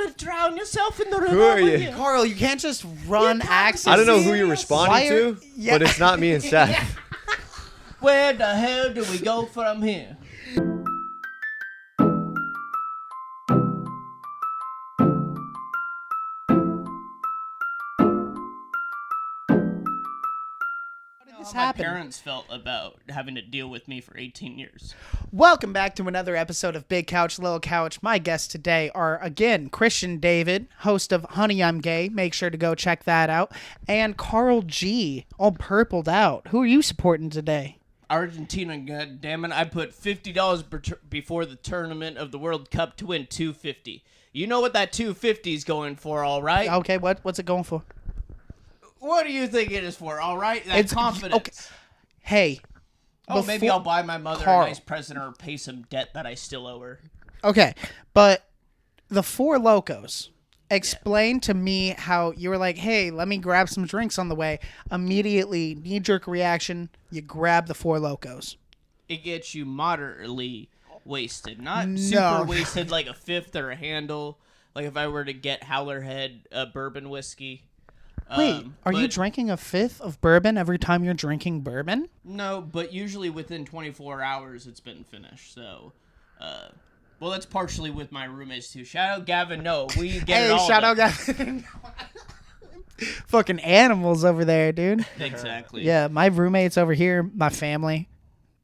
gonna drown yourself in the river. Who are you? Carl, you can't just run axes. I don't know who you're responding to, Yeah. but it's not me and Seth. Where the hell do we go from here? How my parents felt about having to deal with me for 18 years. Welcome back to another episode of Big Couch, Little Couch. My guests today are, again, Christian David, host of Honey, I'm Gay. Make sure to go check that out. And Carl G, all purpled out. Who are you supporting today? Argentina, goddammit. I put $50 before the tournament of the World Cup to win $250. You know what that $250 is going for, all right? Okay, what's it going for? What do you think it is for, all right? That's confidence. Okay. Hey. Maybe I'll buy my mother a nice present or pay some debt that I still owe her. Okay, but the Four Locos. Explain to me how you were like, hey, let me grab some drinks on the way. Immediately, knee-jerk reaction, you grab the Four Locos. It gets you moderately wasted. Not super wasted like a fifth or a handle. Like if I were to get Howler Head bourbon whiskey. Wait, are you drinking a fifth of bourbon every time you're drinking bourbon? No, but usually within 24 hours it's been finished. So, well, that's partially with my roommates too. Shout out Gavin. No, we get it all. Hey, shout out Gavin. Fucking animals over there, dude. Exactly. Yeah, my roommates over here, my family,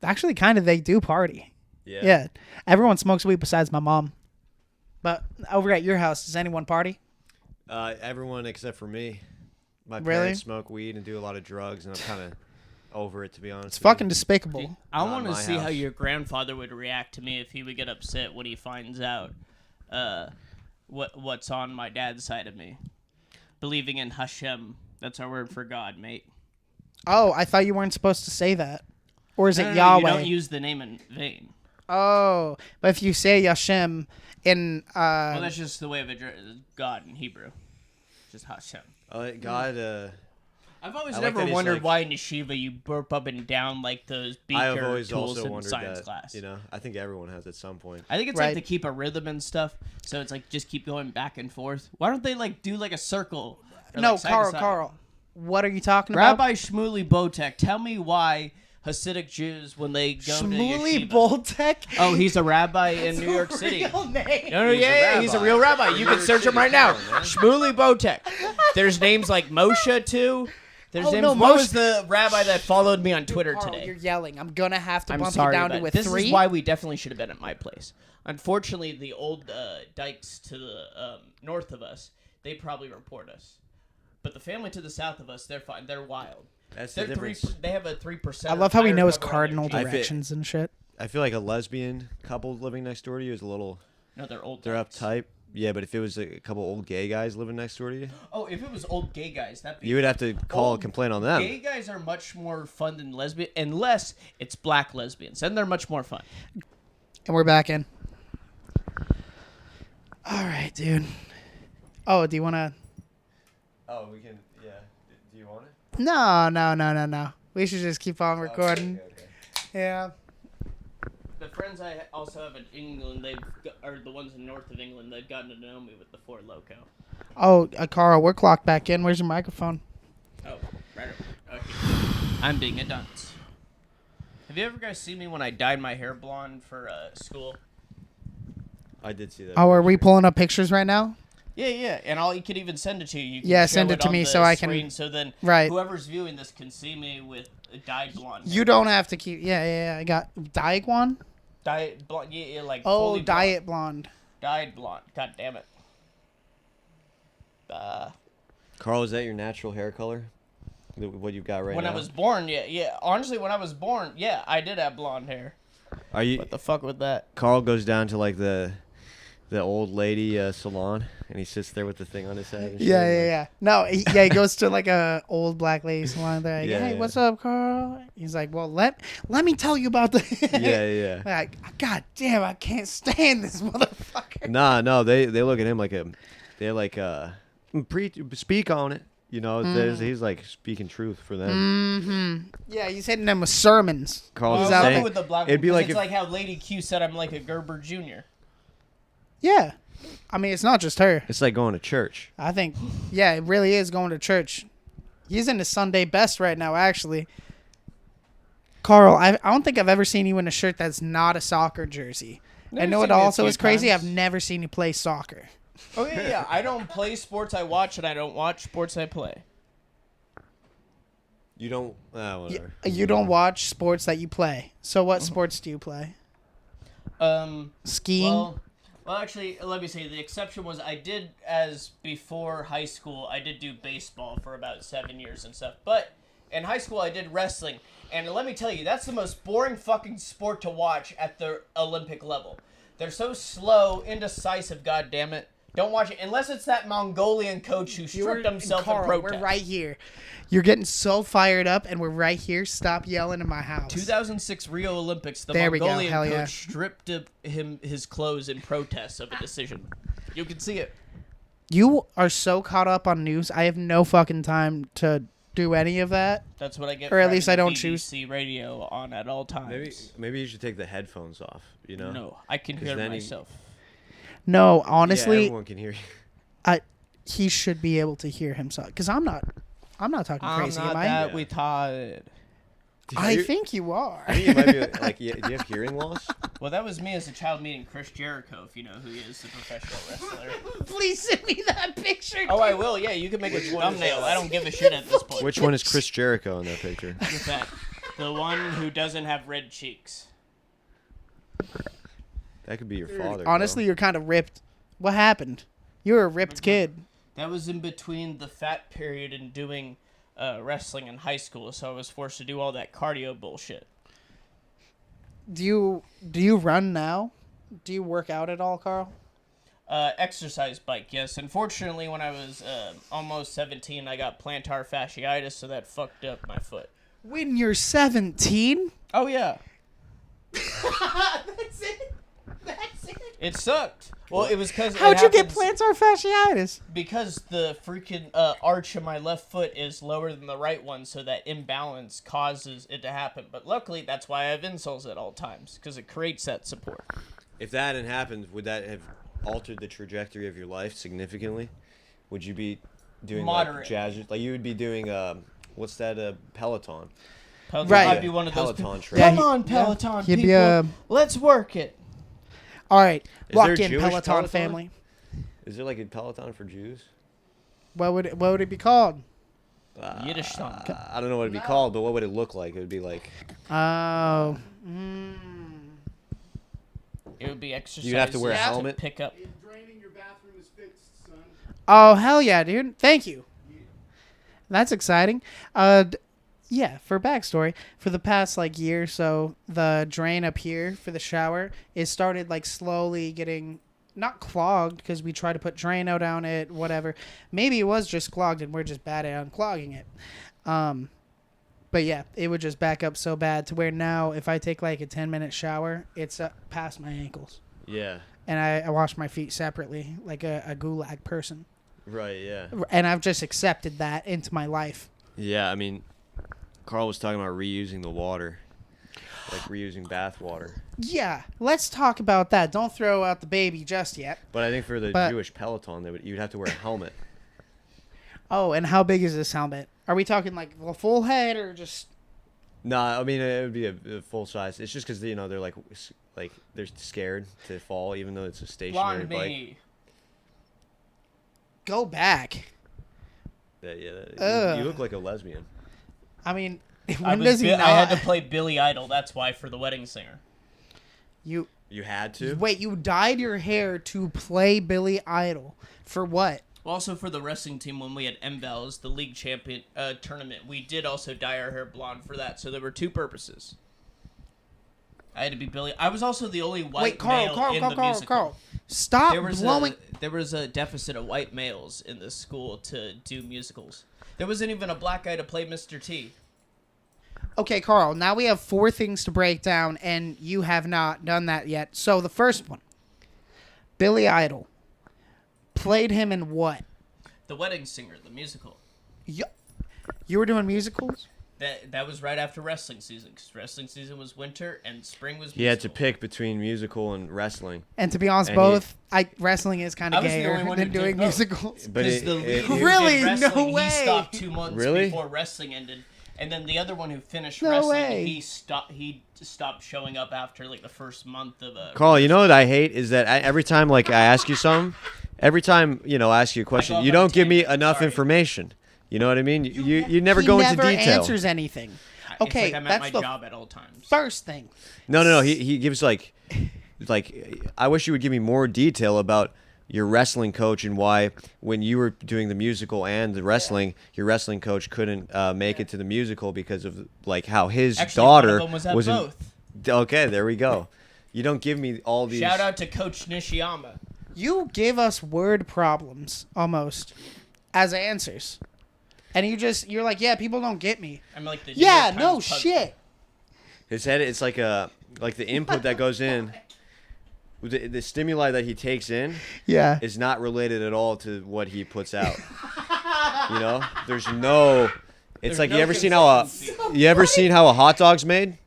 actually kind of they do party. Yeah. Everyone smokes weed besides my mom. But over at your house, does anyone party? Everyone except for me. My Really? parents smoke weed and do a lot of drugs, and I'm kind of over it, to be honest. It's fucking despicable. I want to see house. how your grandfather would react to me if he would get upset when he finds out what's on my dad's side of me. Believing in Hashem. That's our word for God, mate. Oh, I thought you weren't supposed to say that. Or is it No, Yahweh? you don't use the name in vain. Oh, but if you say Yashem in... well, that's just the way of God in Hebrew. Just Hashem. God, I've always I like never that he's wondered like- why in yeshiva you burp up and down like those I've beaker always tools also in wondered science that. class. You know, I think everyone has at some point. I think it's Right. like to keep a rhythm and stuff, so it's like just keep going back and forth. Why don't they like do like a circle? Or, No, like, side to side? Carl. What are you talking about? Rabbi Shmuley Botek, tell me why Hasidic Jews, when they go Shmuley to yeshiva... Boltek? Oh, he's a rabbi in New York City. Real name. No, he's a real rabbi. You can search him right now. Shmuley Botek. There's names like Moshe, too. There's Oh, names... no, What Moshe- was the rabbi that followed me on Twitter Carl, today? you're yelling. I'm going to have to I'm bump sorry, you down but to a this 3. is why we definitely should have been at my place. Unfortunately, the old dykes to the north of us, they probably report us. But the family to the south of us, they're fine. They're wild. That's They're the difference. They have a 3%. I love how he higher knows number on their cardinal genes. directions and shit. I feel like a lesbian couple living next door to you is a little... No, they're old. They're dykes. uptight. Yeah, but if it was a couple old gay guys living next door to you, Oh, if it was old gay guys, that'd be... you would have to call a Old complaint on them. Gay guys are much more fun than lesbian, unless it's black lesbians. Then they're much more fun. And we're back in. All right, dude. Oh, do you want to... Oh, we can... Yeah. Do you want it? No. We should just keep on recording. Okay. Yeah. The friends I also have in England, are the ones in north of England. They've gotten to know me with the Four Loco. Oh, Carl, we're clocked back in. Where's your microphone? Oh, right over. Okay. I'm being a dunce. Have you ever guys seen me when I dyed my hair blonde for school? I did see that. Oh, are we pulling up pictures right now? Yeah, and you can even send it to you. You can Yeah, show send it to on me the so I can- screen, so then Right. whoever's viewing this can see me with a dyed blonde. You don't have to keep... Yeah. I got Diaguan? Dyed blonde, yeah, like Oh, fully diet blonde. dyed blonde. God damn it. Carl, is that your natural hair color? What you've got right When now? I was born, yeah. Honestly, when I was born, yeah, I did have blonde hair. Are you? What the fuck with that? Carl goes down to like the old lady salon, and he sits there with the thing on his head. And shit, Yeah. No, he goes to like a old black lady salon. There, like, Yeah, hey, yeah. what's up, Carl? He's like, well, let me tell you about the. Yeah. Like, God damn, I can't stand this motherfucker. No, they look at him like they're like speak on it. You know, he's like speaking truth for them. Yeah, he's hitting them with sermons. Carl's He's Well, out saying nothing with the black it'd be because like it's if, like how Lady Q said I'm like a Gerber Jr. Yeah. I mean, it's not just her. It's like going to church. I think, yeah, it really is going to church. He's in his Sunday best right now, actually. Carl, I don't think I've ever seen you in a shirt that's not a soccer jersey. I know it also is crazy. I've never seen you play soccer. Oh, yeah. I don't play sports I watch, and I don't watch sports I play. You don't. Whatever. You don't watch sports that you play. So what sports do you play? Skiing? Well, actually, let me say, the exception was I did, as before high school, I did do baseball for about 7 years and stuff. But in high school, I did wrestling. And let me tell you, that's the most boring fucking sport to watch at the Olympic level. They're so slow, indecisive, goddammit. Don't watch it unless it's that Mongolian coach who stripped himself in protest. We're right here. You're getting so fired up, and we're right here. Stop yelling in my house. 2006 Rio Olympics, the There we go. Mongolian Hell coach yeah. stripped him his clothes in protest of a decision. You can see it. You are so caught up on news. I have no fucking time to do any of that. That's what I get. Or for at least having I don't BBC choose. radio on at all times. Maybe you should take the headphones off. You know. No, I can 'Cause hear then myself. No, Yeah, honestly, everyone can hear you. he should be able to hear himself. Because I'm not talking crazy, I'm not am I? that Yeah. retarded. I think you are. I think you might be like. Do you have hearing loss? Well, that was me as a child meeting Chris Jericho, if you know who he is, the professional wrestler. Please send me that picture. Oh, I will. Yeah, you can make a thumbnail. I don't give a shit at this point. Which one is Chris Jericho in that picture? Who's that? The one who doesn't have red cheeks. That could be your father. Honestly, bro. you're kind of ripped. What happened? You were a ripped kid. That was in between the fat period and doing wrestling in high school, so I was forced to do all that cardio bullshit. Do you run now? Do you work out at all, Carl? Exercise bike, yes. Unfortunately, when I was almost 17, I got plantar fasciitis, so that fucked up my foot. When you're 17? Oh, yeah. That's it. It sucked. Well, it was because How'd you get plantar fasciitis? Because the freaking arch of my left foot is lower than the right one, so that imbalance causes it to happen. But luckily, that's why I have insoles at all times, because it creates that support. If that hadn't happened, would that have altered the trajectory of your life significantly? Would you be doing like Moderate. jazz? Like you would be doing what's that? Peloton. Peloton, Right. I'd be one of those Peloton people. track. Come on, Peloton He'd be, people. Let's work it. All right, Is walk there in, Jewish Peloton Peloton? family. Is there like a Peloton for Jews? What would it be called? Yiddish song. I don't know what it'd be called, but what would it look like? It would be like Oh. It would be exercise. you'd have to wear a to helmet. Pick up. Draining your bathroom is fixed, son. Oh, hell yeah, dude. Thank you. That's exciting. Yeah, for backstory, for the past year or so, the drain up here for the shower is started slowly getting not clogged because we try to put Drano down it, whatever. Maybe it was just clogged and we're just bad at unclogging it. But yeah, it would just back up so bad to where now if I take a 10-minute shower, it's past my ankles. Yeah. And I wash my feet separately like a gulag person. Right. Yeah. And I've just accepted that into my life. Yeah. I mean, Carl was talking about reusing the water, like reusing bath water. Yeah, let's talk about that. Don't throw out the baby just yet. But I think for the Jewish Peloton, you'd have to wear a helmet. Oh, and how big is this helmet? Are we talking the full head or just? Nah, I mean it would be a full size. It's just because they're they're scared to fall, even though it's a stationary Blonde bike. me. Go back. Yeah. You look like a lesbian. I mean, I when does he not? I had to play Billy Idol. That's why for the wedding singer. You had to? wait. You dyed your hair to play Billy Idol for what? Also for the wrestling team when we had MVALs, the league champion tournament, we did also dye our hair blonde for that. So there were two purposes. I had to be Billy. I was also the only white male in the musical. Carl. Stop There was blowing. there was a deficit of white males in this school to do musicals. There wasn't even a black guy to play Mr. T. Okay, Carl. Now we have 4 things to break down, and you have not done that yet. So the first one, Billy Idol, played him in what? The Wedding Singer, the musical. You were doing musicals? That was right after wrestling season, because wrestling season was winter and spring was musical. He had to pick between musical and wrestling. And to be honest, And both wrestling is kind I of was the only gayer one than who did doing both. musicals. But Because the lead who Really? did wrestling, No way. he stopped 2 months Really? before wrestling ended. And then the other one who finished No wrestling, way. he stopped showing up after like the first month of Carl, you know what I hate is that every time like I ask you something, every time I ask you a question, off you on don't a give me tangent, enough sorry. information. You know what I mean? You never He go never into detail. answers anything. It's Okay, like I'm at that's my the job at all times. first thing. No. He gives like I wish you would give me more detail about your wrestling coach and why when you were doing the musical and the wrestling, your wrestling coach couldn't make it to the musical because of like how his Actually, daughter one of them was at both. Okay, there we go. You don't give me all these. Shout out to Coach Nishiyama. You give us word problems almost as answers. And you're like, yeah, people don't get me. I'm like the New Yeah, York no Times puzzle. shit. His head, it's like the input that goes in. The stimuli that he takes in Yeah. is not related at all to what he puts out. There's no. It's There's like no you ever consistency. seen how a hot dog's made?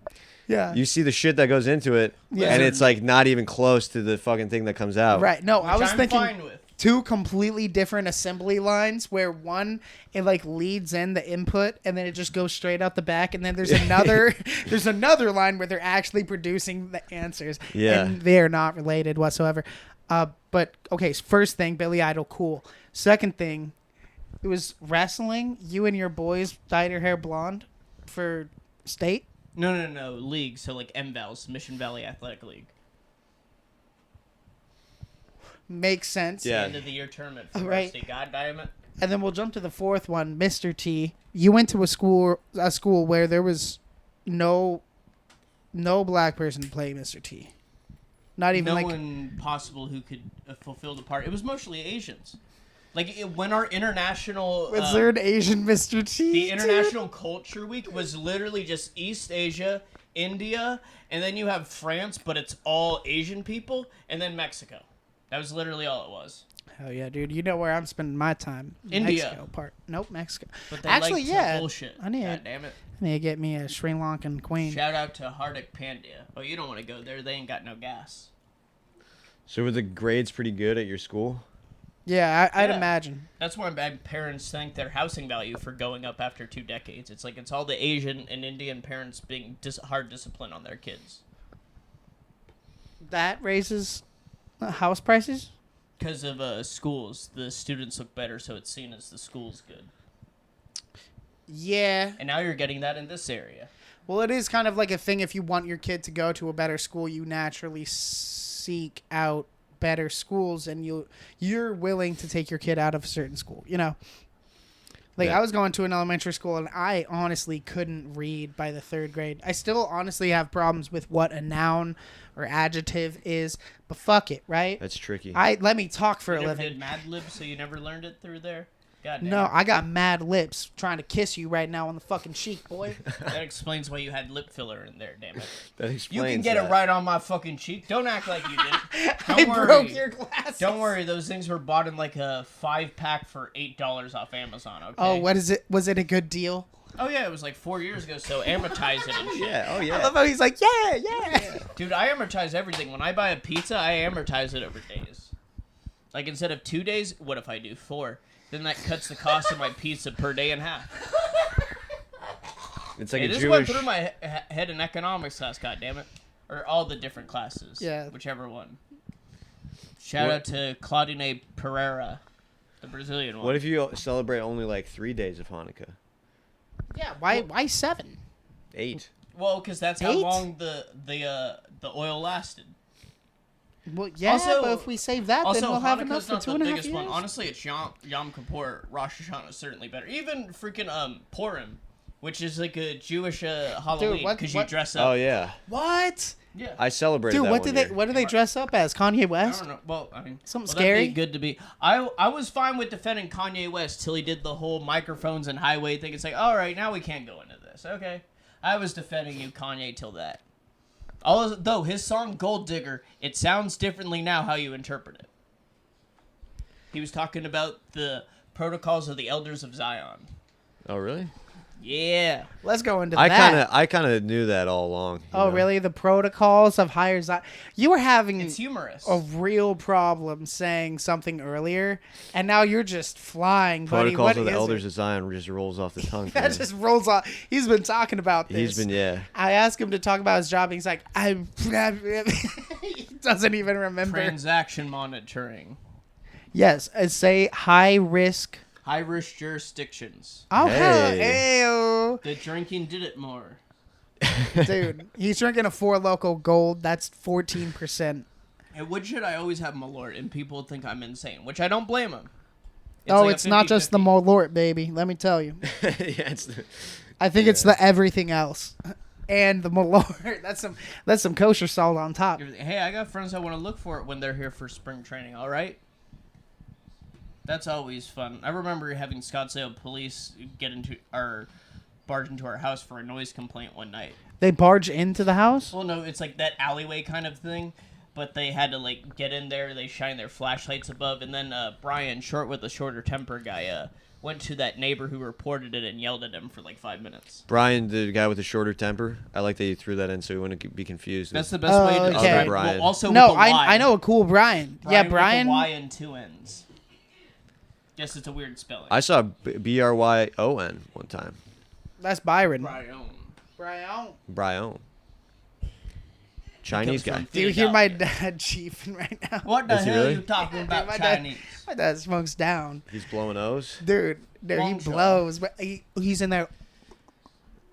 Yeah. You see the shit that goes into it, Yeah. and it's like not even close to the fucking thing that comes out. Right. No, I Which was I'm thinking fine with. two completely different assembly lines where one it like leads in the input and then it just goes straight out the back, and then there's another line where they're actually producing the answers. Yeah. And they're not related whatsoever. But okay, first thing, Billy Idol, cool. Second thing, it was wrestling. You and your boys dyed your hair blonde for state. No. League. So like MVALs, Mission Valley Athletic League. Makes sense. Yeah. End of the year tournament for Right. varsity. God damn it. And then we'll jump to the fourth one, Mr. T. You went to a school where there was no black person to play Mr. T. Not even No like one possible who could fulfill the part. It was mostly Asians. Like when our international was there an Asian Mr. T? the dude? International Culture Week was literally just East Asia, India, and then you have France, but it's all Asian people, and then Mexico. That was literally all it was. Hell yeah, dude! You know where I'm spending my time? India. Mexico part. Nope, Mexico. But they Actually, like to yeah. bullshit. I need God damn it. to get me a Sri Lankan queen. Shout out to Hardik Pandya. Oh, you don't want to go there. They ain't got no gas. So were the grades pretty good at your school? Yeah, I'd Yeah. imagine. That's why my parents thank their housing value for going up after 2 decades. It's like it's all the Asian and Indian parents being hard discipline on their kids. That raises house prices. Because of schools, the students look better, so it's seen as the school's good. Yeah. And now you're getting that in this area. Well, it is kind of like a thing. If you want your kid to go to a better school, you naturally seek out better schools, and you're willing to take your kid out of a certain school. Like Yeah. I was going to an elementary school, and I honestly couldn't read by the 3rd grade. I still honestly have problems with what a noun or adjective is, but fuck it, right? That's tricky. Let me talk for You a never living. did Mad Libs, so you never learned it through there? God damn. No, I got mad lips trying to kiss you right now on the fucking cheek, boy. That explains why you had lip filler in there, damn it. That You explains can get that. it right on my fucking cheek. Don't act like you didn't. I Don't worry. broke your glasses. Don't worry, those things were bought in like a 5-pack for $8 off Amazon, okay? Oh, what is it? Was it a good deal? Oh yeah, it was like 4 years ago, so amortize it and shit. Yeah. Oh I yeah. love how he's like, yeah. Dude, I amortize everything. When I buy a pizza, I amortize it over days. Like instead of 2 days, what if I do 4? Then that cuts the cost of my pizza per day in half. It's like Hey, a this Jewish. went through my head in economics class, goddammit. Or all the different classes. Yeah. Whichever one. Shout out to Claudine Pereira, the Brazilian one. What if you celebrate only like 3 days of Hanukkah? Yeah, why 7? 8. Well, because that's how 8? long the oil lasted. Well, yeah, Also- but if we save that, Also, then we'll have enough Hanukkah's for not 2.5 the years. biggest one. Honestly, it's Yom Kippur. Rosh Hashanah is certainly better. Even freaking Purim, which is like a Jewish Halloween what- because you what- dress up. Oh yeah. What? Yeah. I celebrated Dude, that what one do year. what do they dress up as? Kanye I West? don't know. Well, I mean, Something well, that'd scary? be good to be. I was fine with defending Kanye West till he did the whole microphones and highway thing. It's like, all right, now we can't go into this. Okay, I was defending you, Kanye, till that. Though his song "Gold Digger," it sounds differently now how you interpret it. He was talking about the protocols of the Elders of Zion. Oh really? Yeah. Let's go into I that. kind of knew that all along. you Oh, know? really? The protocols of higher Zion. You were having It's humorous. a real problem saying something earlier, and now you're just flying, buddy. Protocols What of the is Elders it? of Zion just rolls off the tongue. for That me. just rolls off. He's been talking about this. He's been I asked him to talk about his job, and he's like, he doesn't even remember. Transaction monitoring. Yes, say high risk. High risk jurisdictions. Oh, hell, Hey. ew. The drinking did it more. Dude, he's drinking a Four Loco Gold. That's 14%. And what should I always have Malort? And people think I'm insane, which I don't blame them. It's not just the Malort, baby. Let me tell you. yeah, it's I think it's the everything else. And the Malort. That's some kosher salt on top. Hey, I got friends that want to look for it when they're here for spring training, all right? That's always fun. I remember having Scottsdale police barge into our house for a noise complaint one night. They barge into the house? Well, no, it's like that alleyway kind of thing, but they had to like get in there. They shine their flashlights above, and then Brian, short with a shorter temper guy, went to that neighbor who reported it and yelled at him for like 5 minutes. Brian, the guy with the shorter temper. I like that you threw that in so he wouldn't be confused. That's the best way to okay. describe Brian. Well, also No, with the Y. I know a cool Brian. Yeah, Brian. With the Y and two N's. Guess it's a weird spelling. I saw Bryon one time. That's Byron. Brian. Bryon. Chinese guy. Do you hear my dad chiefing right now? What the Is he hell really? are you talking about, my dad- Chinese? My dad smokes down. He's blowing O's. Dude, he Bonjour. blows. But he's in there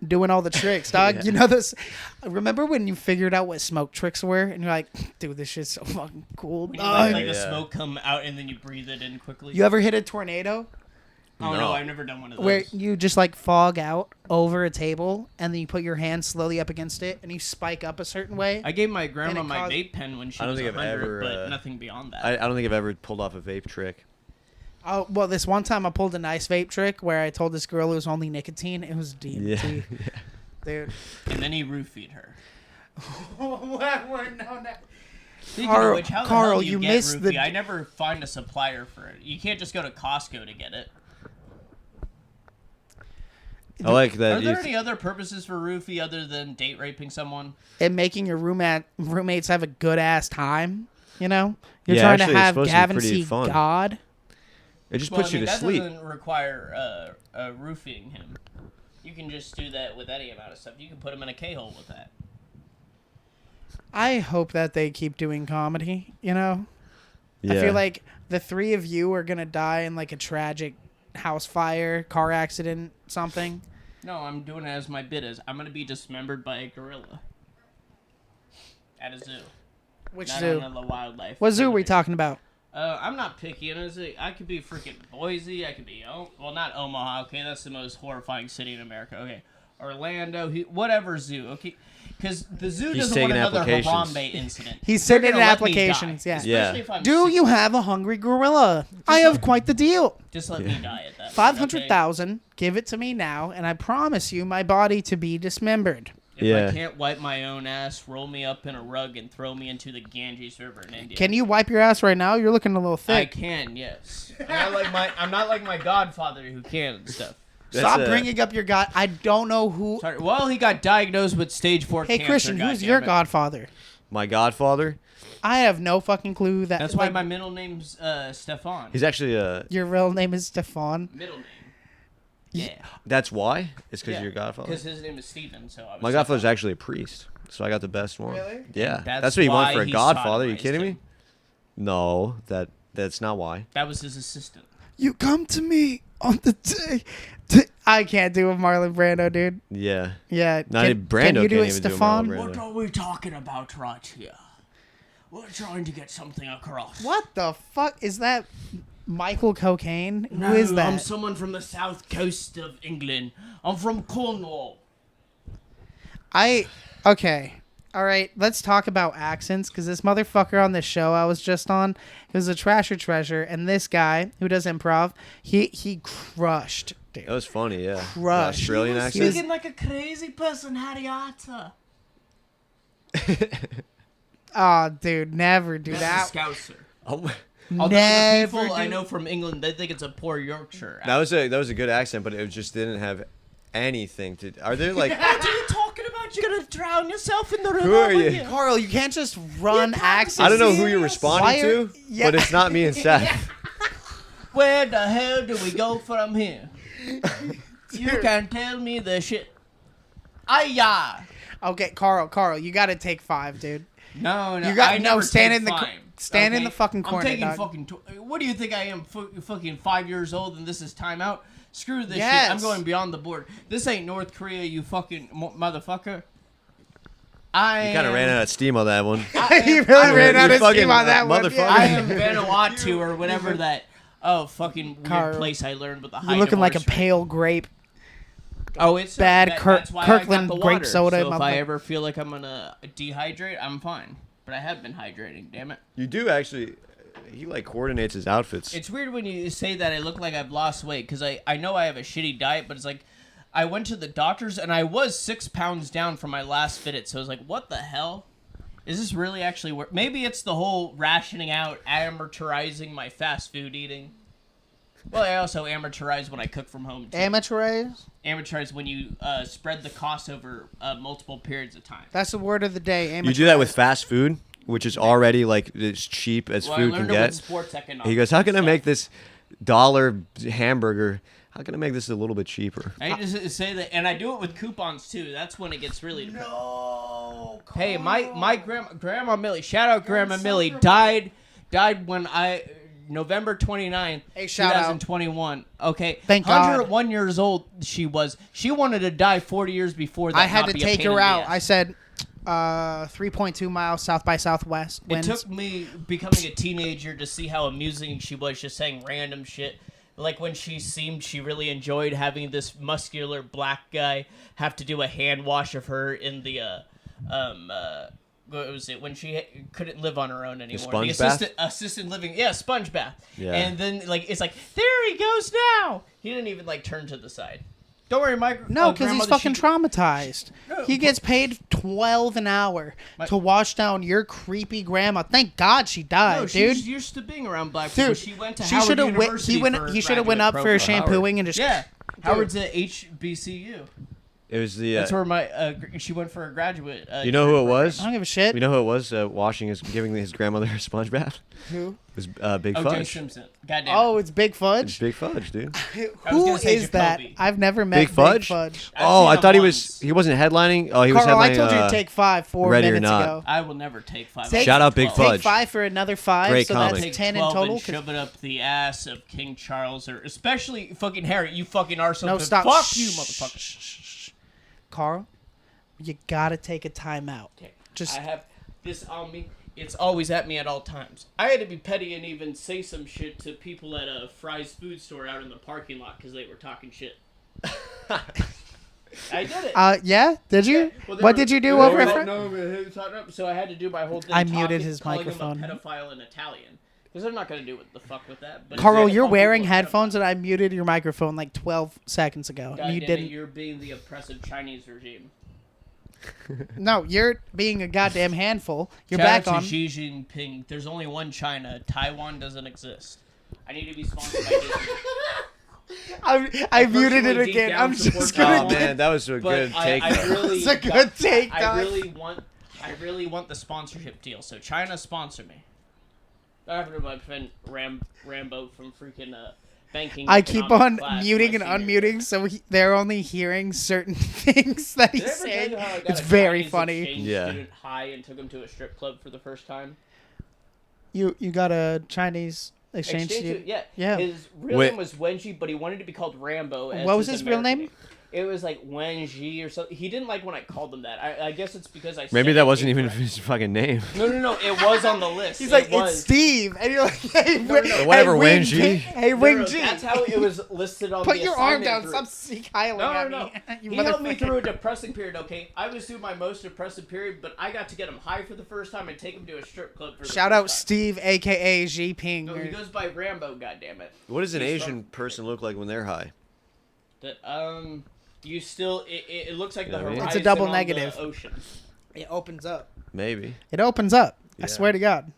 doing all the tricks, dog. Yeah. You know this. Remember when you figured out what smoke tricks were, and you're like, dude, this shit's so fucking cool. When you dog. let like the Yeah. smoke come out and then you breathe it in quickly. You ever hit a tornado Oh no, No. I've never done one of those. where you just like fog out over a table, and then you put your hand slowly up against it, and you spike up a certain way? I gave my grandma And it my caused- vape pen when she I don't was think I've 100, ever, but nothing beyond that. I don't think I've ever pulled off a vape trick. Oh, well, this one time I pulled a nice vape trick where I told this girl it was only nicotine. It was Yeah. DMT. Dude. And then he roofied her. No. Speaking Carl- of which, how the Carl, hell do you you get missed roofie? the- I never find a supplier for it. You can't just go to Costco to get it. I like that. Are there you- any other purposes for roofie other than date raping someone? And making your roommates have a good ass time. You know, you're Yeah, trying actually, to it's have supposed to be Gavin pretty see fun. God. It just Well, puts I mean, you to that sleep. doesn't require roofing him. You can just do that with any amount of stuff. You can put him in a K-hole with that. I hope that they keep doing comedy. You know, Yeah. I feel like the three of you are gonna die in like a tragic house fire, car accident, something. No, I'm doing it as my bit is. I'm going to be dismembered by a gorilla. At a zoo. Which Not zoo? on the wildlife. What zoo are we talking about? I'm not picky. I could be freaking Boise. I could be not Omaha. Okay, that's the most horrifying city in America. Okay, Orlando. Whatever zoo. Okay, because the zoo He's doesn't want taking another applications. Harambe incident. He's They're sending gonna in let me die, applications, yeah. especially if I'm Do 60. you have a hungry gorilla? I have quite the deal. Just let me die at that. 500,000. Give it to me now, and I promise you my body to be dismembered. If Yeah. I can't wipe my own ass, roll me up in a rug and throw me into the Ganges River in India. Can you wipe your ass right now? You're looking a little I thick. can, yes. I'm not like my godfather who can and stuff. Stop That's, bringing up your god. I don't know who. Sorry. Well, he got diagnosed with stage 4 Hey, cancer. Christian, who's goddammit. your godfather? My godfather. I have no fucking clue that. That's why like, my middle name's Stefan. He's actually your real name is Stefan. Middle name. Yeah. That's why. It's because Yeah. your godfather. Because his name is Steven, so I was My godfather's actually a priest, so I got the best one. Really? Yeah, That's that's what you want why for a he godfather. Are you sodomized kidding me? him. No, that's not why. That was his assistant. You come to me on the day. I can't do a Marlon Brando, dude. Yeah. Yeah. Not even Brando can you do can't it, even do a Stefan? Marlon Brando. What are we talking about right here? We're trying to get something across. What the fuck is that? Michael Cocaine? No, Who is that? I'm someone from the south coast of England. I'm from Cornwall. Okay. All right, let's talk about accents, because this motherfucker on this show I was just on, it was a Trasher Treasure, and this guy who does improv, he crushed, dude. That was funny. Yeah. The Crushed. Australian He was accent. Speaking like a crazy person, Harriata. Oh, dude, never do That's that. a Scouser. Oh, Although Never the people I do- know from England, they think it's a poor Yorkshire. that was a good accent, but it just didn't have anything to. Are there like? What are you talking about? You're gonna drown yourself in the river. Who are you? Carl, you can't just run accents. I don't know who you're responding Why are- to, yeah. but it's not me and Seth. Where the hell do we go from here? You can tell me the shit. Ayah. Okay, Carl, you got to take 5, dude. No, You got I no never stand take in the fine, stand in the fucking corner. I'm taking dog. fucking. What do you think I am? Fucking 5 years old and this is timeout? Screw this Yes. shit. I'm going beyond the board. This ain't North Korea, you fucking motherfucker. I You kind of ran out of steam on that one. He really ran out You of fucking steam on that one. motherfucker. Yeah. I am Vanuatu or whatever that. Oh, fucking weird Carl, place I learned with the high You're looking like a divorce rate. pale grape. Oh, it's bad that's why Kirkland I got the grape water. soda, So if I motherfucker. ever feel like I'm gonna dehydrate, I'm fine. But I have been hydrating. Damn it. You do actually. He like coordinates his outfits. It's weird when you say that I look like I've lost weight because I know I have a shitty diet, but it's like I went to the doctors and I was 6 pounds down from my last fitted. So I was like, what the hell? Is this really actually work? Maybe it's the whole rationing out, amortizing my fast food eating. Well, I also amortize when I cook from home too. Amateurize? Amortize when you spread the cost over multiple periods of time. That's the word of the day. You do that with fast food, which is already like as cheap as Well, food I can learned it with get. sports economics. He goes, "How can I and make stuff. this $1 hamburger? How can I make this a little bit cheaper?" I just say that, and I do it with coupons too. That's when it gets really. No. Hey, my grandma Millie, shout out Grandma Millie, died when November 29th, Hey, shout out. 2021. Okay, Thank God. 101 years old she was. She wanted to die 40 years before that. I had not to be a take pain in her the out. ass. I said 3.2 miles south by southwest. It Winds. took me becoming a teenager to see how amusing she was, just saying random shit. Like when she seemed she really enjoyed having this muscular black guy have to do a hand wash of her in the what was it when she couldn't live on her own anymore? sponge the bath? assisted living, yeah, sponge bath. Yeah. And then like it's like there he goes now. He didn't even like turn to the side. Don't worry, Mike. No, because he's grandmother, fucking she- traumatized. No, He gets paid $12 an hour My- to wash down your creepy grandma. Thank God she died, No, dude. she's used to being around black people. Dude, She went to she Howard shoulda University. He should have went up for a shampooing and just Yeah, Howard's at HBCU. It was the. That's where my she went for a graduate. You know who it was? I don't give a shit. You know who it was? Giving his grandmother a sponge bath. Who? It was Big O.J. Fudge. Simpson. Goddamn. Oh, it's Big It's Fudge. Big Fudge, dude. Who gonna say is that? Jacoby. I've never met Big Fudge? I've Oh, seen I him thought once. he wasn't headlining. Oh, he was Carl, headlining. I told you to take 5 4 Ready or minutes Not. ago. I will never take 5. Take- Shout out Big 12. Fudge. Take 5 for another 5, Great so comic. that's Take 10 in 12 total. and 'cause- shove it up the ass of King Charles, or especially fucking Harry. You fucking arsehole. No, But stop. Fuck Shh, you, shh, motherfucker. shh, shh, shh. Carl, you gotta take a timeout. Okay. Just I have this on me. It's always at me at all times. I had to be petty and even say some shit to people at a Fry's food store out in the parking lot because they were talking shit. I did it. yeah, did you? Well, they What were- did you they do were over all- at no, but he was talking up, so I had to do my whole thing. I muted talking- his calling microphone. him a pedophile in Italian because I'm not gonna do what the fuck with that. But Carl, I had to you're call wearing people a headphones pedophile. and I muted your microphone like 12 seconds ago. God and you damn it, didn't. you're being the oppressive Chinese regime. No, you're being a goddamn handful. You're Shout back out on. to Xi Jinping. There's only one China. Taiwan doesn't exist. I need to be sponsored by Disney. I muted it personally deep again. down I'm support just Taiwan. gonna Oh get. man, that was a But good take. I though. really It's a good take, I dog. really want the sponsorship deal. So China sponsor me. That happened to my friend Rambo from freaking banking. I keep economics on class muting and my senior year. unmuting, so they're only hearing certain things that Did I he's ever tell saying. you how I got It's a very Chinese funny. exchange Yeah. student high and took him to a strip club for the first time? You got a Chinese exchange student? Yeah. Yeah. His real Wait. name was Wenji, but he wanted to be called Rambo. As What was his real American name? It was like Wenji or something. He didn't like when I called him that. I guess it's because I said Maybe it that wasn't even incorrect. his fucking name. No. It was on the list. He's It like, was. it's Steve, and you're like, hey, Whatever, hey, Wing Wing G. G. Hey, No, Wing no, G. That's how it was listed on Put the your arm assignment down. group. Stop seeking No, at no. me. You He helped me motherfucker. through a depressing period, okay? I was through my most depressive period, but I got to get him high for the first time and take him to a strip club for the Shout first out time. Steve, a.k.a. Xi Ping. No, he goes by Rambo, goddammit. What does an He's Asian from- person look like when they're high? That, you still, it looks like You the know what I mean? horizon It's a double on negative. the ocean. It opens up. Maybe. It opens up. Yeah. I swear to God.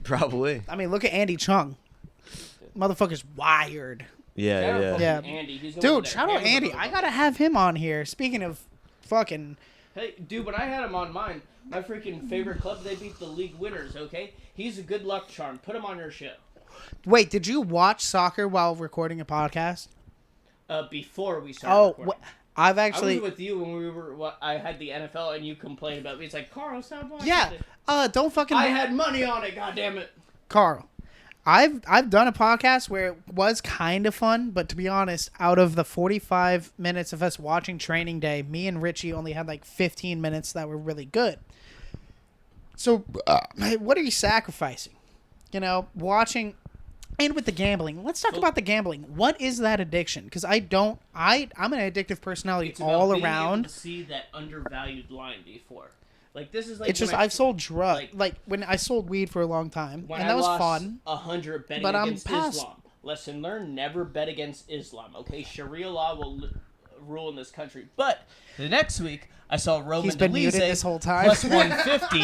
Probably. I mean, look at Andy Chung. Motherfucker's wired. Yeah, Shout out yeah. fucking Yeah. Andy. He's the one Dude, that shout out handled Andy. the I motherfucker. gotta have him on here. Speaking of fucking. Hey, dude, when I had him on mine, my freaking favorite club, they beat the league winners, okay? He's a good luck charm. Put him on your show. Wait, did you watch soccer while recording a podcast? Before we started Oh, recording. I've I actually. was with you when we were. I had the NFL and you complained about me. It's like, Carl, stop watching Yeah. it. Don't fucking. I had money on it. God damn it. Carl. I've done a podcast where it was kind of fun, but to be honest, out of the 45 minutes of us watching Training Day, me and Richie only had like 15 minutes that were really good. So, what are you sacrificing? You know, watching, and with the gambling. Let's talk about the gambling. What is that addiction? Because I'm an addictive personality It's about all being able around. to see that undervalued line before. Like, this is like. It's just when I- I've sold drugs. like- Like when I sold weed for a long time, when and I that was lost fun. 100 betting But I'm against past- Islam. Lesson learned: never bet against Islam. Okay, Sharia law will rule in this country. But the next week, I saw Roman He's been Delise muted this whole time. plus 150.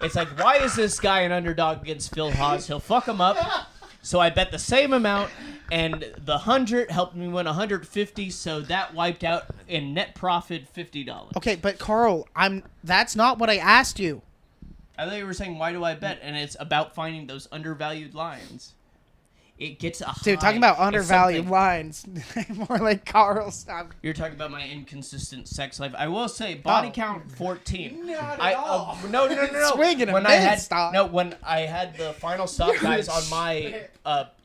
It's like, why is this guy an underdog against Phil Haas? He'll fuck him up. So I bet the same amount, and the 100 helped me win 150. So that wiped out in net profit $50. Okay, but Carl, that's not what I asked you. I thought you were saying, why do I bet? And it's about finding those undervalued lines. It gets a Dude, high. talking about It's undervalued something- lines. More like Carl stuff. You're talking about my inconsistent sex life. I will say, body Oh. count 14. Not I at all. no. Swing and a when I miss, had stop. no, when I had the final stop guys on my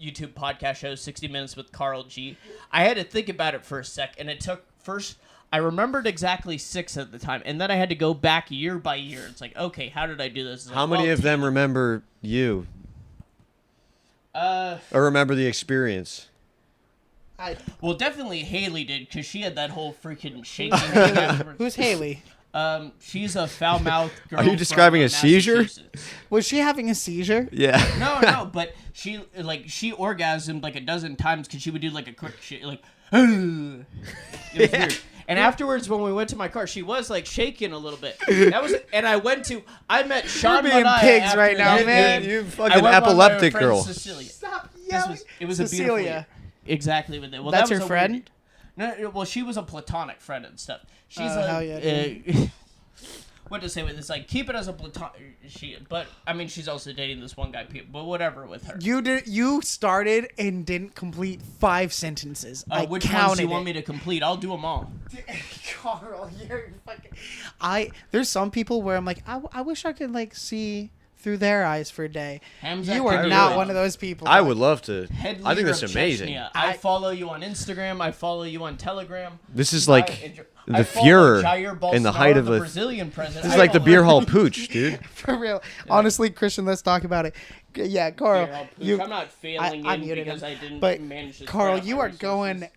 YouTube podcast show, 60 Minutes with Carl G. I had to think about it for a sec, and it took first. I remembered exactly 6 at the time, and then I had to go back year by year. It's like, okay, how did I do this? It's like, How many well, of them remember you or remember the experience? Well, definitely Haley did, because she had that whole freaking shaking thing afterwards. Who's Haley? She's a foul-mouthed girl. Are you describing from, a seizure? Massachusetts. Was she having a seizure? Yeah. No, but she orgasmed like a dozen times because she would do like a quick shit, like, it was weird. And afterwards, when we went to my car, she was like shaking a little bit. I met Sean being Manaya pigs after right now, the man. game. You I fucking went with my epileptic friend girl. Cecilia. Stop It was a beautiful Cecilia. year. Exactly with it. Well, That's that was your a friend? weird- No, well, she was a platonic friend and stuff. She's Oh, hell yeah, what to say with this? Like, keep it as a platonic. But I mean, she's also dating this one guy. But whatever with her. You started and didn't complete 5 sentences. I Which ones counted do you want it. me to complete? I'll do them all. Carl, you're fucking. There's some people where I'm like, I wish I could like see through their eyes for a day. Hamzat You are Kariyev. not one of those people. I would love to. Head I think leader that's of amazing. Chechnya. I follow you on Instagram. I follow you on Telegram. This is like I the follow Fuhrer Jair in the height Bolsonaro, of the a. Brazilian president. This is like the beer hall pooch, dude. For real. Honestly, Christian, let's talk about it. Yeah, Carl, I'm not failing I in muted because him. I didn't But manage to. Carl, spread out you my are resources. going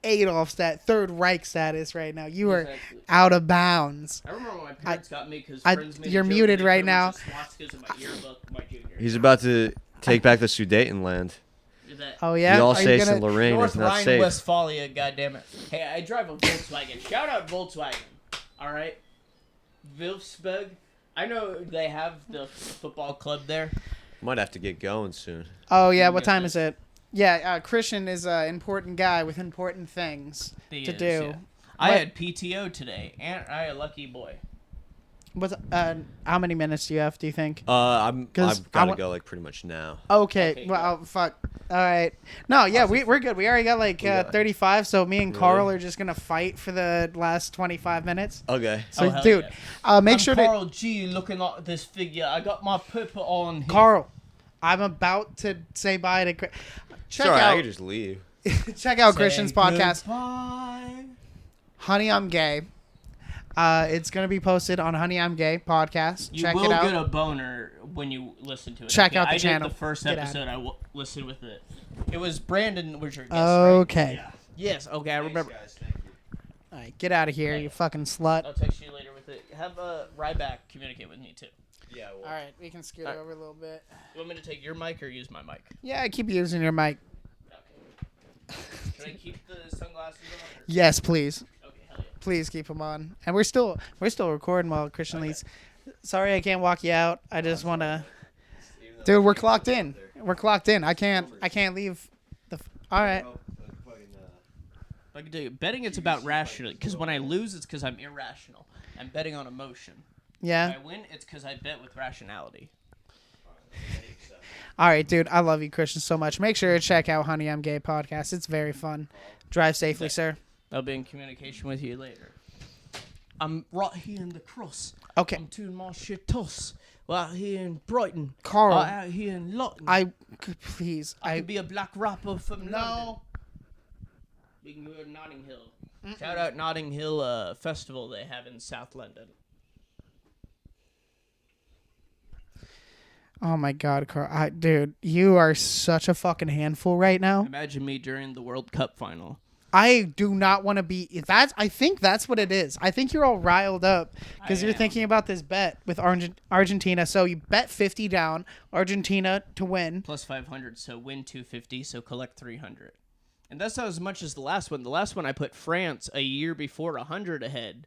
Adolf Third Reich status right now. You are Exactly. out of bounds. I remember when my parents got me because I- friends made a you're joke muted that they right put a now. bunch of swastikas in my yearbook my junior year. He's about to take back the Sudetenland. Is that- Oh yeah. You all Are you say gonna- St. Lorraine North is not safe. Rhine-Westphalia, goddammit. Hey, I drive a Volkswagen. Shout out Volkswagen. All right, Wolfsburg. I know they have the football club there. Might have to get going soon. Oh yeah. What Yeah. time is it? Yeah, Christian is an important guy with important things He to is, do. yeah. I What- had PTO today, and I a lucky boy. What's how many minutes do you have? Do you think? I've 'Cause got I to wa- go like pretty much now. Okay. Okay, Well, fuck. All right. No, yeah, we're good. We already got like got- 35. So me and Really? Carl are just gonna fight for the last 25 minutes. Okay. So, Oh, hell dude, yeah. make I'm sure Carl G looking at this figure. I got my purple on. Here. Carl, I'm about to say bye to. Check Sorry, I out could just leave. check out Say Christian's podcast, goodbye. Honey I'm Gay. It's gonna be posted on Honey I'm Gay podcast. You Check will it out. get a boner when you listen to it. Check out the I channel. did the first Get out. episode. Listened with it. It was Brandon. Was your guest? Okay. Right? Yes. Okay. I remember. All right, get out of here, you fucking slut. I'll text you later with it. Have Ryback communicate with me too. Yeah. All right, we can scoot over a little bit. You want me to take your mic or use my mic? Yeah, I keep using your mic. Okay. Should I keep the sunglasses on? Or? Yes, please. Okay. Hell yeah. Please keep them on. And we're still recording while Christian leads. Sorry, I can't walk you out. I just want to. Dude, we're clocked in. We're clocked in. I can't leave. All right. I can tell you, betting it's about rational. Because when I lose, it's because I'm irrational. I'm betting on emotion. Yeah. If I win, it's because I bet with rationality. All right, dude. I love you, Christian, so much. Make sure to check out Honey, I'm Gay podcast. It's very fun. Drive safely, sir. I'll be in communication with you later. I'm right here in the cross. Okay. I'm doing my shit toss. Well, out here in Brighton. Carl. Out here in London. Please. I could be a black rapper from London. No. We can go to Notting Hill. Shout out Notting Hill festival they have in South London. Oh my God, Carl. Dude, you are such a fucking handful right now. Imagine me during the World Cup final. I do not want to be. I think that's what it is. I think you're all riled up because you're thinking about this bet with Argentina. So you bet 50 down, Argentina to win. Plus 500, so win 250, so collect 300. And that's not as much as the last one. The last one I put France a year before 100 ahead.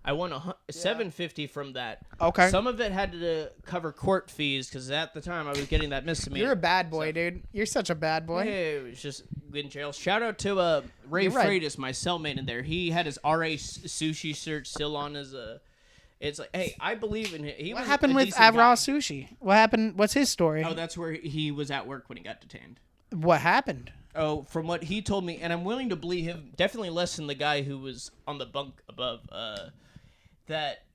I won 750 from that. Okay. Some of it had to cover court fees because at the time I was getting that misdemeanor. You're a bad boy, dude. You're such a bad boy. Yeah, it was just in jail. Shout out to Ray Freitas, my cellmate in there. He had his RA sushi shirt still on his. It's like, hey, I believe in him. What happened with Avra Sushi? What happened? What's his story? Oh, that's where he was at work when he got detained. What happened? Oh, from what he told me, and I'm willing to believe him, definitely less than the guy who was on the bunk above, that